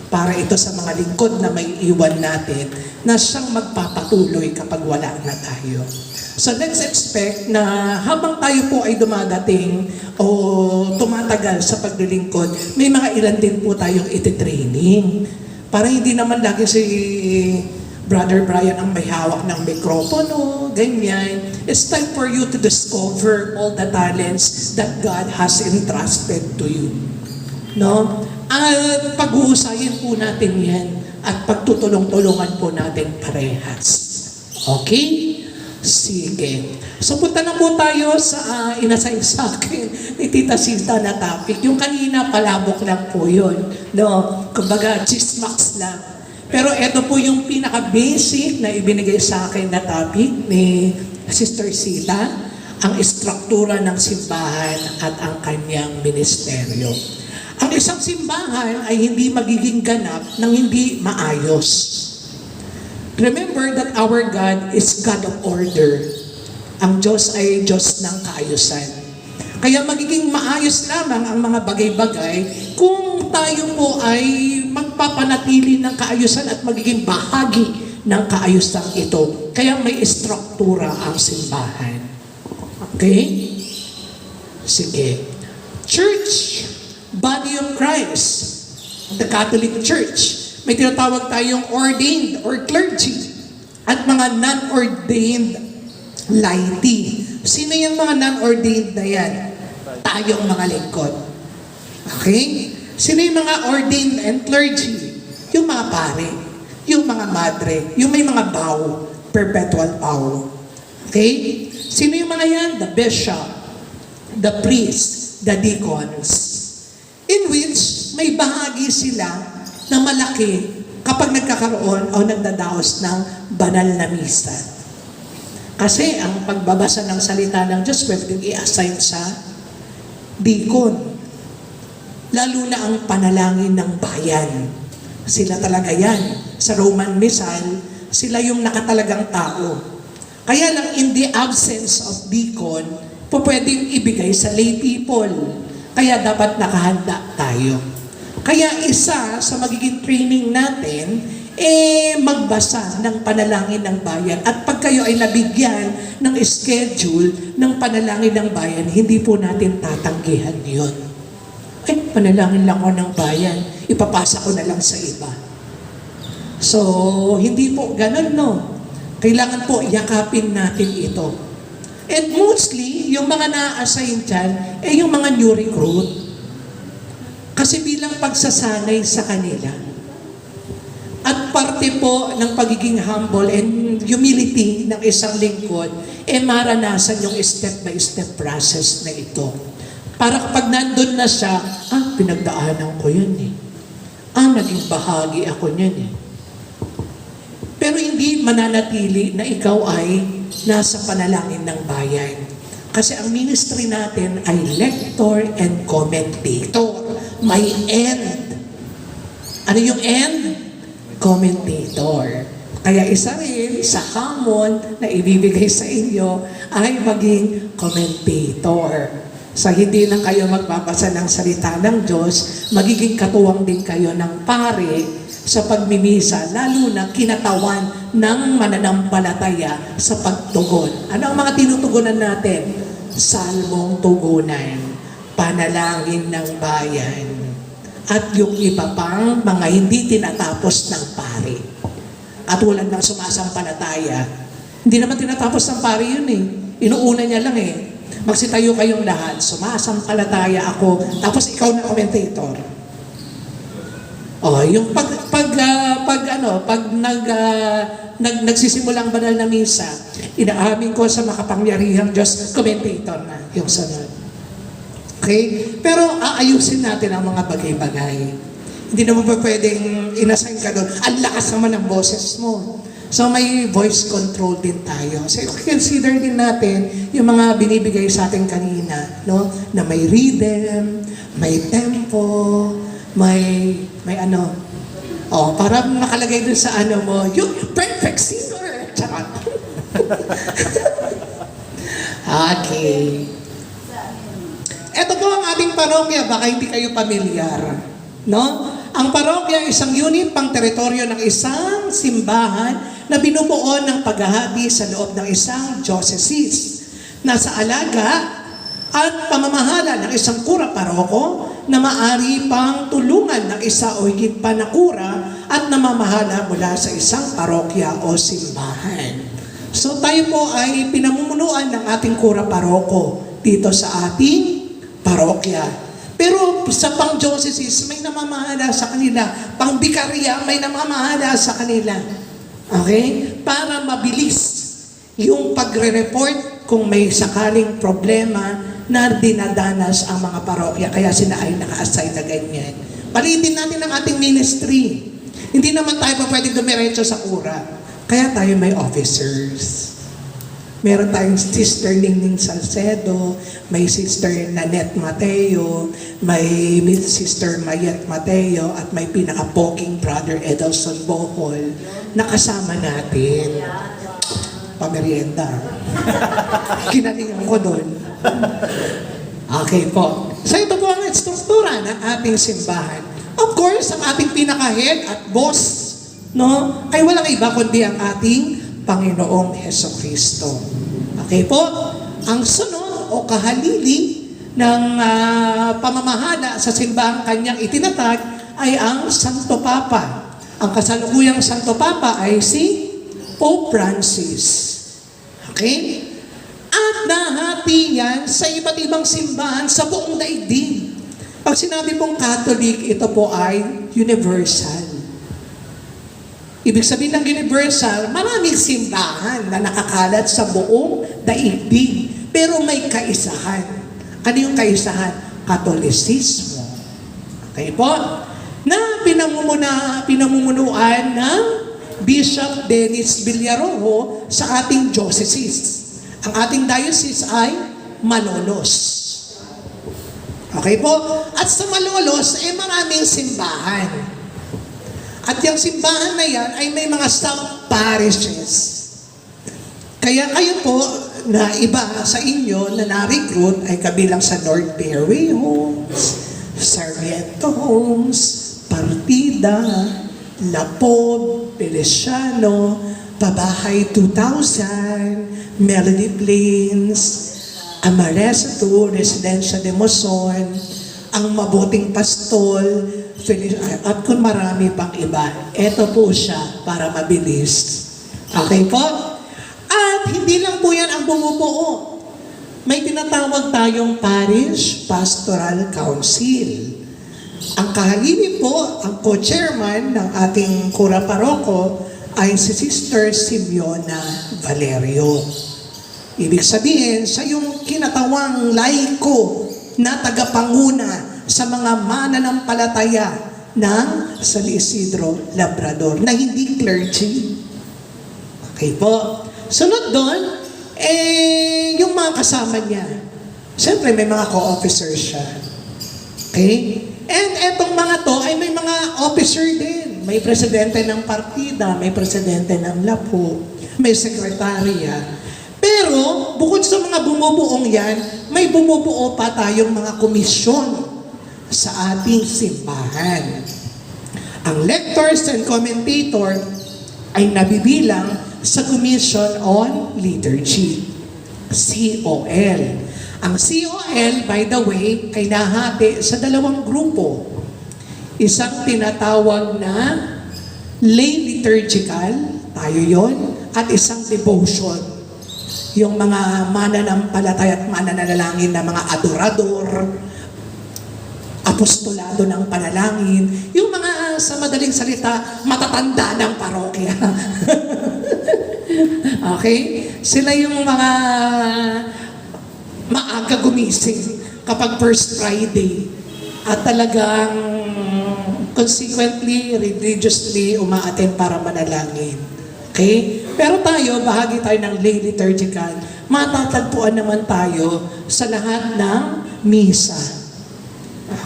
Para ito sa mga lingkod na may iwan natin na siyang magpapatuloy kapag wala na tayo. So let's expect na habang tayo po ay dumadating o tumatagal sa paglilingkod, may mga ilan din po tayong ititraining. Para hindi naman lagi si Brother Brian ang may hawak ng mikropono, ganyan. It's time for you to discover all the talents that God has entrusted to you. No? At pag-uusayin po natin yan at pagtutulong-tulungan po natin parehas. Okay? Sige. So punta na po tayo sa inassign sa akin ni Tita Sita na topic. Yung kanina palabok lang po yun. No? Kumbaga, chismax lang. Pero ito po yung pinaka-basic na ibinigay sa akin na topic ni Sister Sita, ang istruktura ng simbahan at ang kanyang ministeryo. Ang isang simbahan ay hindi magiging ganap ng hindi maayos. Remember that our God is God of order. Ang Diyos ay Diyos ng kaayusan. Kaya magiging maayos lamang ang mga bagay-bagay kung tayo po ay magpapanatili ng kaayusan at magiging bahagi ng kaayusan ito. Kaya may istruktura ang simbahan. Okay? Sige. Church, body of Christ, the Catholic Church. May tinatawag tayong ordained or clergy at mga non-ordained laity. Sino yung mga non-ordained na yan? Tayong mga lingkod. Okay? Sino yung mga ordained and clergy? Yung mga pare, yung mga madre, yung may mga vow, perpetual vow. Okay? Sino yung mga yan? The bishop, the priest, the deacons. In which may bahagi sila na malaki kapag nagkakaroon o nagdadaos ng banal na misa. Kasi ang pagbabasa ng salita ng Diyos pwedeng i-assign sa deacon. Lalo na ang panalangin ng bayan. Sila talaga yan. Sa Roman Missal, sila yung nakatalagang tao. Kaya lang in the absence of deacon, pwedeng ibigay sa lay people. Kaya dapat nakahanda tayo. Kaya isa sa magiging training natin magbasa ng panalangin ng bayan. At pag kayo ay nabigyan ng schedule ng panalangin ng bayan, hindi po natin tatanggihan yun. Panalangin lang ako ng bayan, ipapasa ko na lang sa iba. So, hindi po ganun, no? Kailangan po yakapin natin ito. And mostly, yung mga na-assign dyan, yung mga new recruit. Kasi bilang pagsasanay sa kanila. At parte po ng pagiging humble and humility ng isang lingkod, maranasan yung step-by-step process na ito. Para kapag nandun na siya, pinagdaanan ko yun eh. Naging bahagi ako niyan eh. Pero hindi mananatili na ikaw ay nasa panalangin ng bayan. Kasi ang ministry natin ay lector and commentator. May end. Ano yung end? Commentator. Kaya isa rin sa hamon na ibibigay sa inyo ay maging commentator. So hindi lang kayo magbabasa ng salita ng Diyos, magiging katuwang din kayo ng pare sa pagmimisa, lalo na kinatawan ng mananampalataya sa pagtugon. Ano ang mga tinutugunan natin? Salmong tugunan, panalangin ng bayan, at yung iba pang mga hindi tinatapos ng pare. At wala nang sumasampalataya. Hindi naman tinatapos ng pare yun eh. Inuuna niya lang eh. Magsitayo kayong lahat, sumasampalataya ako, tapos ikaw na commentator. Yung nagsisimulang banal na misa, inaamin ko sa makapangyarihang Diyos, commentator na yung sunod. Okay? Pero aayusin natin ang mga bagay-bagay. Hindi naman pa pwedeng inassign ka doon. Ang lakas naman ng boses mo. So may voice control din tayo. So consider din natin yung mga binibigay sa atin kanina, no? Na may rhythm, may tempo, may ano. Parang nakalagay dun sa ano mo, you perfect singer. Charot. Okay. Ito po ang ating parokya, baka hindi kayo pamilyar. No? Ang parokya ay isang unit pang teritoryo ng isang simbahan na binubuo ng paghahati sa loob ng isang diocese. Nasa alaga at pamamahala ng isang kura paroko na maari pang tulungan ng isa o higit pa na kura at namamahala mula sa isang parokya o simbahan. So tayo po ay pinamumunuan ng ating kura paroko dito sa ating parokya. Pero sa pang-dioceses, may namamahala sa kanila. Pang-bikarya, may namamahala sa kanila. Okay? Para mabilis yung pagre-report kung may sakaling problema na dinadanas ang mga parokya. Kaya sila ay naka-assign na ganyan. Palitin natin ang ating ministry. Hindi naman tayo pa pwedeng dumiretso sa kura. Kaya tayo may officers. Meron tayong Sister Ningning Salcedo, may Sister Nanette Mateo, may Sister Mayet Mateo, at may pinaka-poking Brother Edelson Bohol na kasama natin. Pamerienda. Kinalingan ko doon. Okay po. So ito po ang struktura ng ating simbahan. Of course, ang ating pinaka-head at boss, no, ay walang iba kundi ang ating Panginoong Hesukristo. Okay po? Ang sunod o kahalili ng pamamahala sa simbahang kanyang itinatag ay ang Santo Papa. Ang kasalukuyang Santo Papa ay si Pope Francis. Okay? At nahati yan sa iba't ibang simbahan sa buong daigdig. Pag sinabi pong Catholic, ito po ay universal. Ibig sabihin ng universal, maraming simbahan na nakakalat sa buong daigdig. Pero may kaisahan. Ano yung kaisahan? Katolisismo. Okay po? Na pinamumunuan ng Bishop Dennis Villarojo sa ating diocese. Ang ating diocese ay Malolos. Okay po? At sa Malolos, maraming simbahan. At yung simbahan na yan ay may mga sub-parishes. Kaya kayo po, na iba sa inyo na na-recruit ay kabilang sa North Fairway Homes, Sarmiento Homes, Partida, Lapob, Feliciano, Pabahay 2000, Melody Plains, Amaresa 2, Residencia de Moson, ang Mabuting Pastol, at kung marami pang iba. Ito po siya para mabilis. Okay po? At hindi lang po yan ang bumubuo. May tinatawag tayong Parish Pastoral Council. Ang kahalili po, ang co-chairman ng ating Kura Paroko ay si Sister Simeona Valerio. Ibig sabihin, siya yung kinatawang laiko na tagapanguna sa mga mananampalataya ng San Isidro Labrador na hindi clergy. Okay po. Sunod doon, yung mga kasama niya. Siyempre, may mga co-officers siya. Okay? And etong mga to ay may mga officer din. May presidente ng partida, may presidente ng LAPO, may sekretarya. Pero, bukod sa mga bumubuong yan, may bumubuo pa tayong mga komisyon sa ating simbahan. Ang lectors and commentator ay nabibilang sa Commission on Liturgy, COL. Ang COL, by the way, ay nahati sa dalawang grupo. Isang tinatawag na lay liturgical, tayo yon, at isang devotion. Yung mga mananampalataya at mananalangin na mga adorador, apostolado ng panalangin, yung mga sa madaling salita, matatanda ng parokya. Okay? Sila yung mga maaga gumising kapag First Friday at talagang consequently, religiously umaattend para manalangin. Okay? Pero tayo, bahagi tayo ng lay liturgical, matatagpuan naman tayo sa lahat ng misa.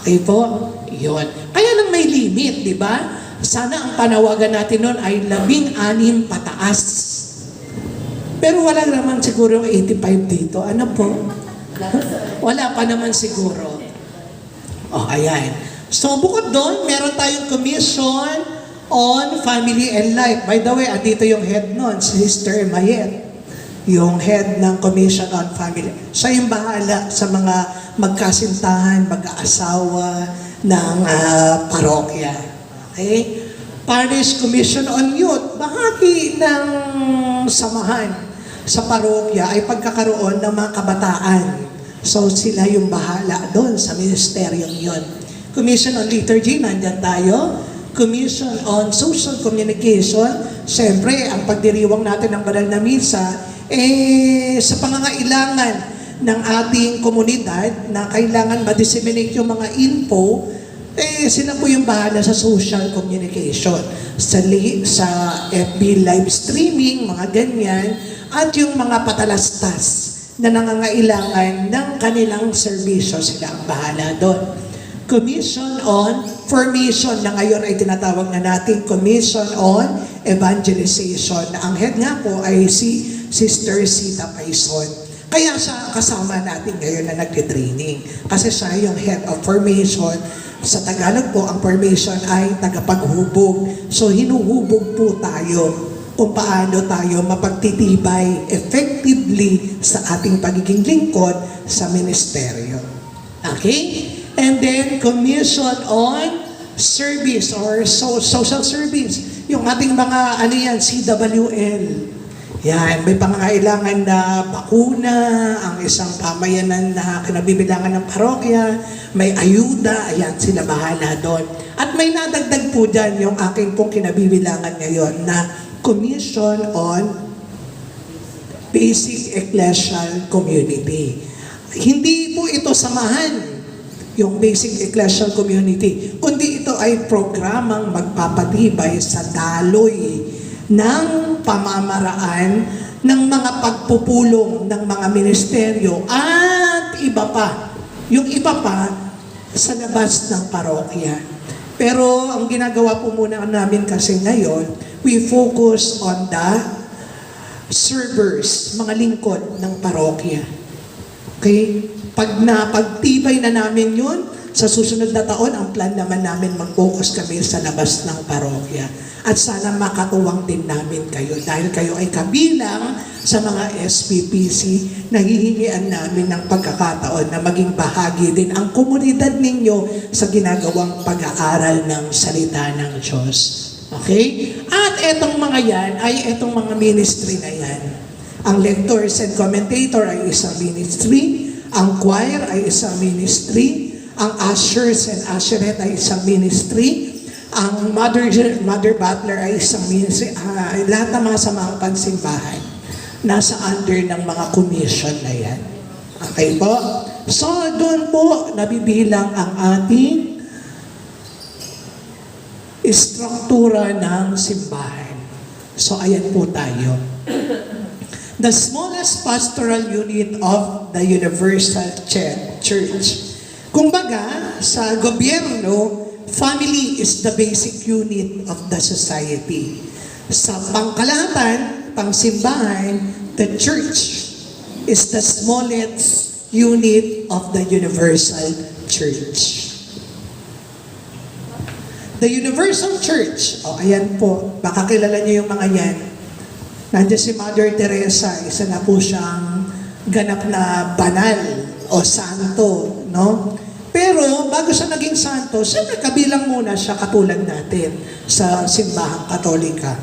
Okay po? Yun. Kaya lang may limit, di ba? Sana ang panawagan natin nun ay 16 pataas. Pero wala naman siguro 85 dito. Ano po? Wala pa naman siguro. Ayan. So, bukod doon, meron tayong commission on family and life. By the way, andito yung head nun, Sister Mayet. Yung head ng Commission on Family. Siya yung bahala sa mga magkasintahan, mag-aasawa ng parokya. Okay? Parish Commission on Youth. Bahagi ng samahan sa parokya ay pagkakaroon ng mga kabataan. So sila yung bahala doon sa ministeryong yon. Commission on Liturgy, nandyan tayo. Commission on Social Communication, siyempre, ang pagdiriwang natin ng banal na misa, sa pangangailangan ng ating komunidad na kailangan ma-disseminate yung mga info, sila po yung bahala sa social communication, sa FB live streaming, mga ganyan, at yung mga patalastas na nangangailangan ng kanilang serbisyo, sila ang bahala doon. Commission on Formation na ngayon ay tinatawag na natin Commission on Evangelization. Ang head nga po ay si Sister Sita Paison. Kaya siya kasama natin ngayon na nagtitraining. Kasi siya yung head of formation. Sa Tagalog po, ang formation ay tagapaghubog. So hinuhubog po tayo kung paano tayo mapagtitibay effectively sa ating pagiging lingkod sa ministeryo. Okay? And then, Commission on Service or Social Service. Yung ating mga, CWL. Yan, may pangangailangan na bakuna, ang isang pamayanan na kinabibilangan ng parokya, may ayuda, ayan, sila bahala doon. At may nadagdag po dyan yung aking pong kinabibilangan ngayon na Commission on Basic Ecclesial Community. Hindi po ito samahan yung basic ecclesial community, kundi ito ay programang magpapatibay sa daloy ng pamamaraan ng mga pagpupulong ng mga ministeryo at iba pa. Yung iba pa sa labas ng parokya. Pero ang ginagawa po muna namin kasi ngayon, we focus on the servers, mga lingkod ng parokya. Okay? Pag napagtibay na namin yun, Sa susunod na taon, ang plan naman namin mag-focus kami sa labas ng parokya. At sana makatuwang din namin kayo dahil kayo ay kabilang sa mga SPPC, nahihingian namin ng pagkakataon na maging bahagi din ang komunidad ninyo sa ginagawang pag-aaral ng salita ng Diyos. Okay? At etong mga yan ay etong mga ministry na yan. Ang lectors and commentator ay isang ministry, ang choir ay isang ministry, ang ushers and usherette ay isang ministry, ang mother butler ay isang ministry, lahat ng mga samaang pansimbahan nasa under ng mga commission na yan. Okay po? So, doon po nabibilang ang ating struktura ng simbahan. So, ayan po tayo. The smallest pastoral unit of the Universal Church. Kumbaga, sa gobyerno, family is the basic unit of the society. Sa pangkalahatan, pangsimbahan, the church is the smallest unit of the Universal Church. The Universal Church, ayan po, baka kilala niyo yung mga yan. Nandiyan si Mother Teresa, isa na po siyang ganap na banal o santo, no? Pero bago siya naging santo, siyempre kabilang muna siya katulad natin sa simbahang Katolika.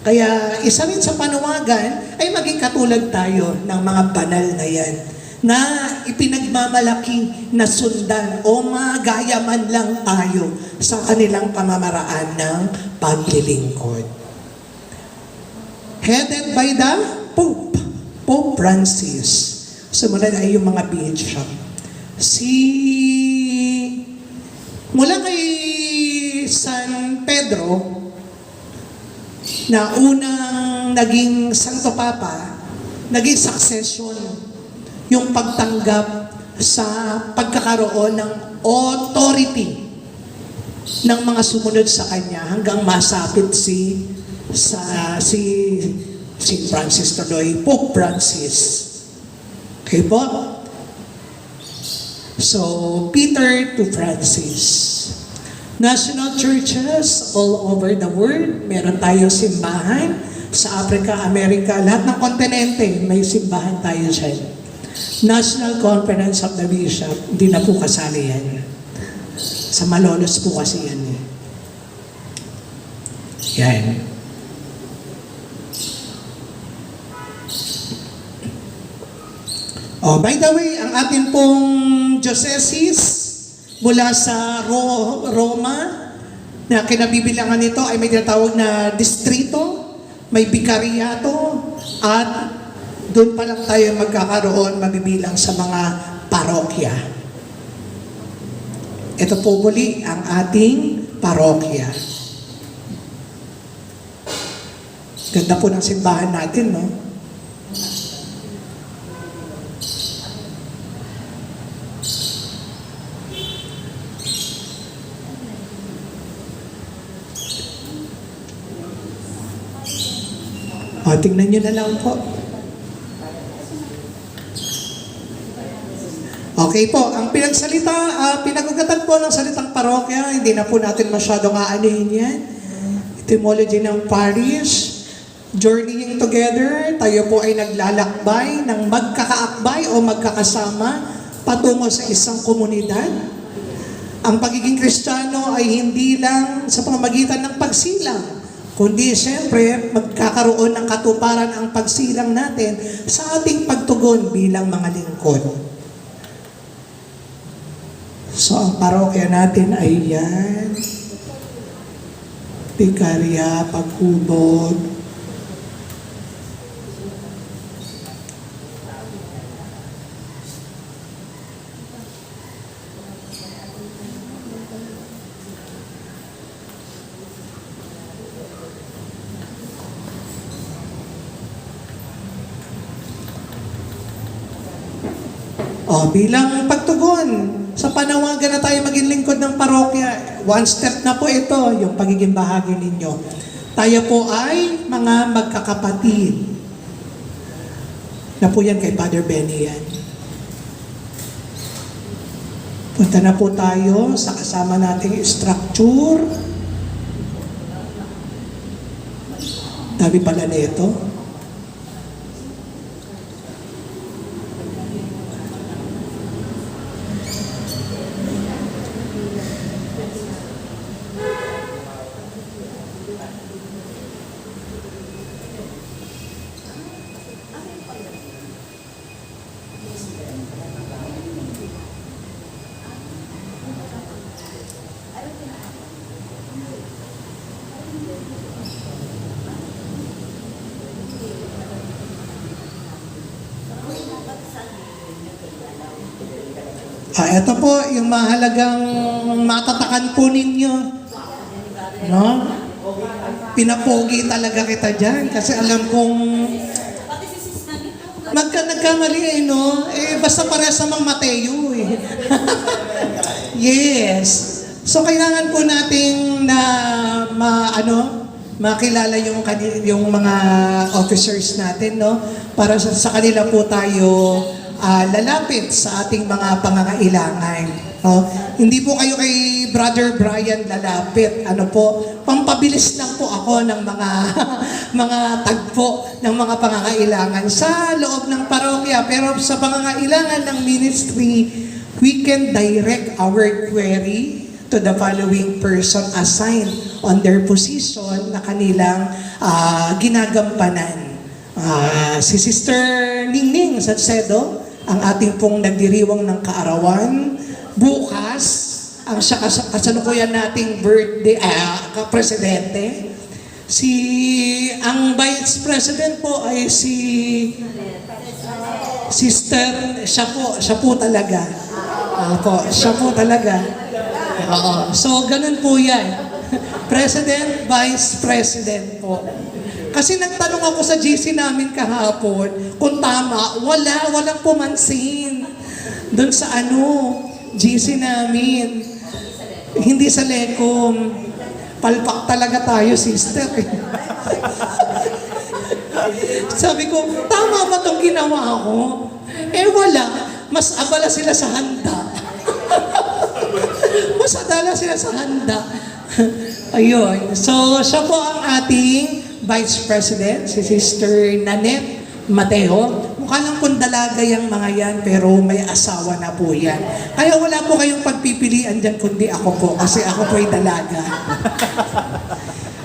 Kaya isa rin sa panawagan ay maging katulad tayo ng mga banal na yan na ipinagmamalaki na sundan o magaya man lang tayo sa kanilang pamamaraan ng paglilingkod. Headed by the Pope Francis. Sumunod ay yung mga bishop. Mula kay San Pedro, na unang naging Santo Papa, naging succession yung pagtanggap sa pagkakaroon ng authority ng mga sumunod sa kanya hanggang masapit si Francis tuloy, Pope Francis. Okay po? So, Peter to Francis. National churches all over the world. Meron tayo simbahan sa Africa, Amerika, lahat ng kontinente may simbahan tayo dyan. National Conference of the Bishop, hindi na po kasali yan. Sa Malolos po kasi yan eh. Yan. By the way, ang ating pong diocese mula sa Roma, na kinabibilangan nito ay may tinatawag na distrito, may bikariyato, at doon pa lang tayo magkakaroon, mabibilang sa mga parokya. Ito po muli ang ating parokya. Ganda po ng simbahan natin, no? Tingnan nyo na lang po. Okay po, ang pinagugatan po ng salitang parokya, hindi na po natin masyadong aanuhin yan. Etymology ng parish, journeying together, tayo po ay naglalakbay ng magkakaakbay o magkakasama patungo sa isang komunidad. Ang pagiging Kristiyano ay hindi lang sa pamamagitan ng pagsilang, kundi siyempre magkakaroon ng katuparan ang pagsilang natin sa ating pagtugon bilang mga lingkod. So ang parokya natin ay yan. Bikarya, paghubog. Bilang pagtugon sa panawagan na tayo maging lingkod ng parokya, one step na po ito, yung pagiging bahagi ninyo. Tayo po ay mga magkakapatid. Na po yan kay Father Benny yan. Punta na po tayo sa kasama nating structure. Dami pala nito. Ito po yung mahalagang matatakan po ninyo. No? Pinapogi talaga kita dyan kasi alam kong nagkamali no? Basta parehas namang Mateo eh. Yes. So kailangan po nating na makilala yung mga officers natin, no? Para sa kanila po tayo lalapit sa ating mga pangangailangan. No? Hindi po kayo kay Brother Brian lalapit. Pampabilis lang po ako ng mga mga tagpo ng mga pangangailangan sa loob ng parokya. Pero sa pangangailangan ng ministry, we can direct our query to the following person assigned on their position na kanilang ginagampanan. Si Sister Ningning Salcedo, ang ating pong nagdiriwang ng kaarawan. Bukas, ang kasalukuyan nating birthday, presidente. Ang Vice President po ay si Sister, siya po talaga. Siya po talaga. So, ganun po yan. President, Vice President po. Kasi nagtanong ako sa GC namin kahapon, kung tama, walang pumansin. Doon sa GC namin. Hindi sa Lecom. Palpak talaga tayo, sister. Sabi ko, tama ba itong ginawa ko? Wala. Mas abala sila sa handa. Mas abala sila sa handa. Ayun. So, siya po ang ating Vice President, si Sister Nanette Mateo. Mukha lang pong dalaga yung mga yan, pero may asawa na po yan. Kaya wala po kayong pagpipilian dyan, kundi ako po, kasi ako po ay dalaga.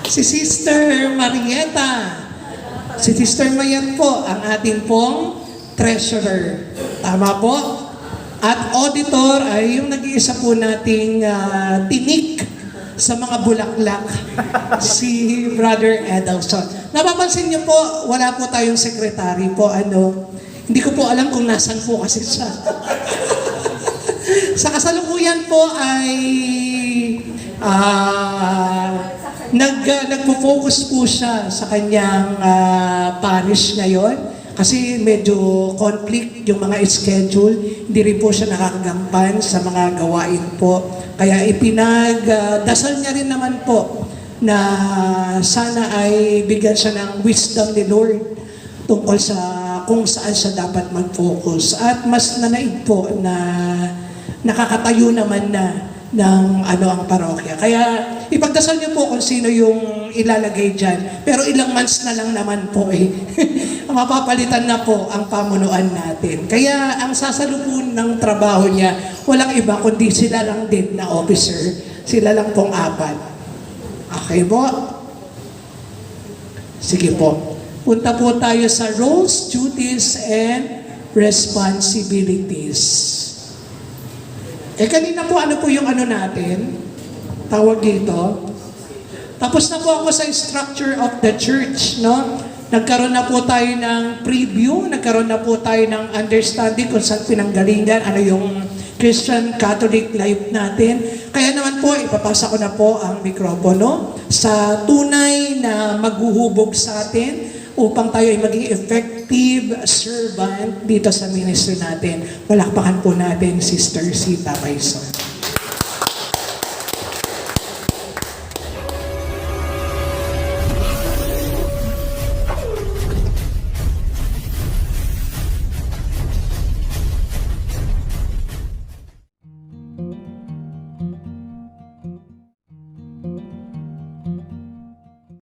Si Sister Marieta. Si Sister Mayat po, ang ating pong treasurer. Tama po? At auditor ay yung nag-iisa po nating tinik sa mga bulaklak, si Brother Edelson. Napapansin niyo po, wala po tayong sekretary po. Hindi ko po alam kung nasan po kasi siya. Sa kasalukuyan po ay nagpo-focus po siya sa kanyang parish ngayon. Kasi medyo conflict yung mga schedule, hindi rin po siya nakakagampan sa mga gawain po. Kaya ipinagdasal niya rin naman po na sana ay bigyan siya ng wisdom ni Lord tungkol sa kung saan siya dapat mag-focus. At mas nanaig po na nakakatayo naman na ng ang parokya. Kaya ipagdasal niyo po kung sino yung ilalagay dyan. Pero ilang months na lang naman po mapapalitan na po ang pamunuan natin. Kaya ang sasalubun ng trabaho niya, walang iba kundi sila lang din na officer. Sila lang pong 4. Okay po? Sige po. Punta po tayo sa roles, duties, and responsibilities. Kanina po, ano po yung natin? Tawag dito. Tapos na po ako sa structure of the church, no? Nagkaroon na po tayo ng preview, nagkaroon na po tayo ng understanding kung saan pinanggalingan, ano yung Christian Catholic life natin. Kaya naman po, ipapasa ko na po ang mikropono sa tunay na maghuhubog sa atin upang tayo ay maging effective servant dito sa ministry natin. Palakpakan po natin, Sister Sita Paison.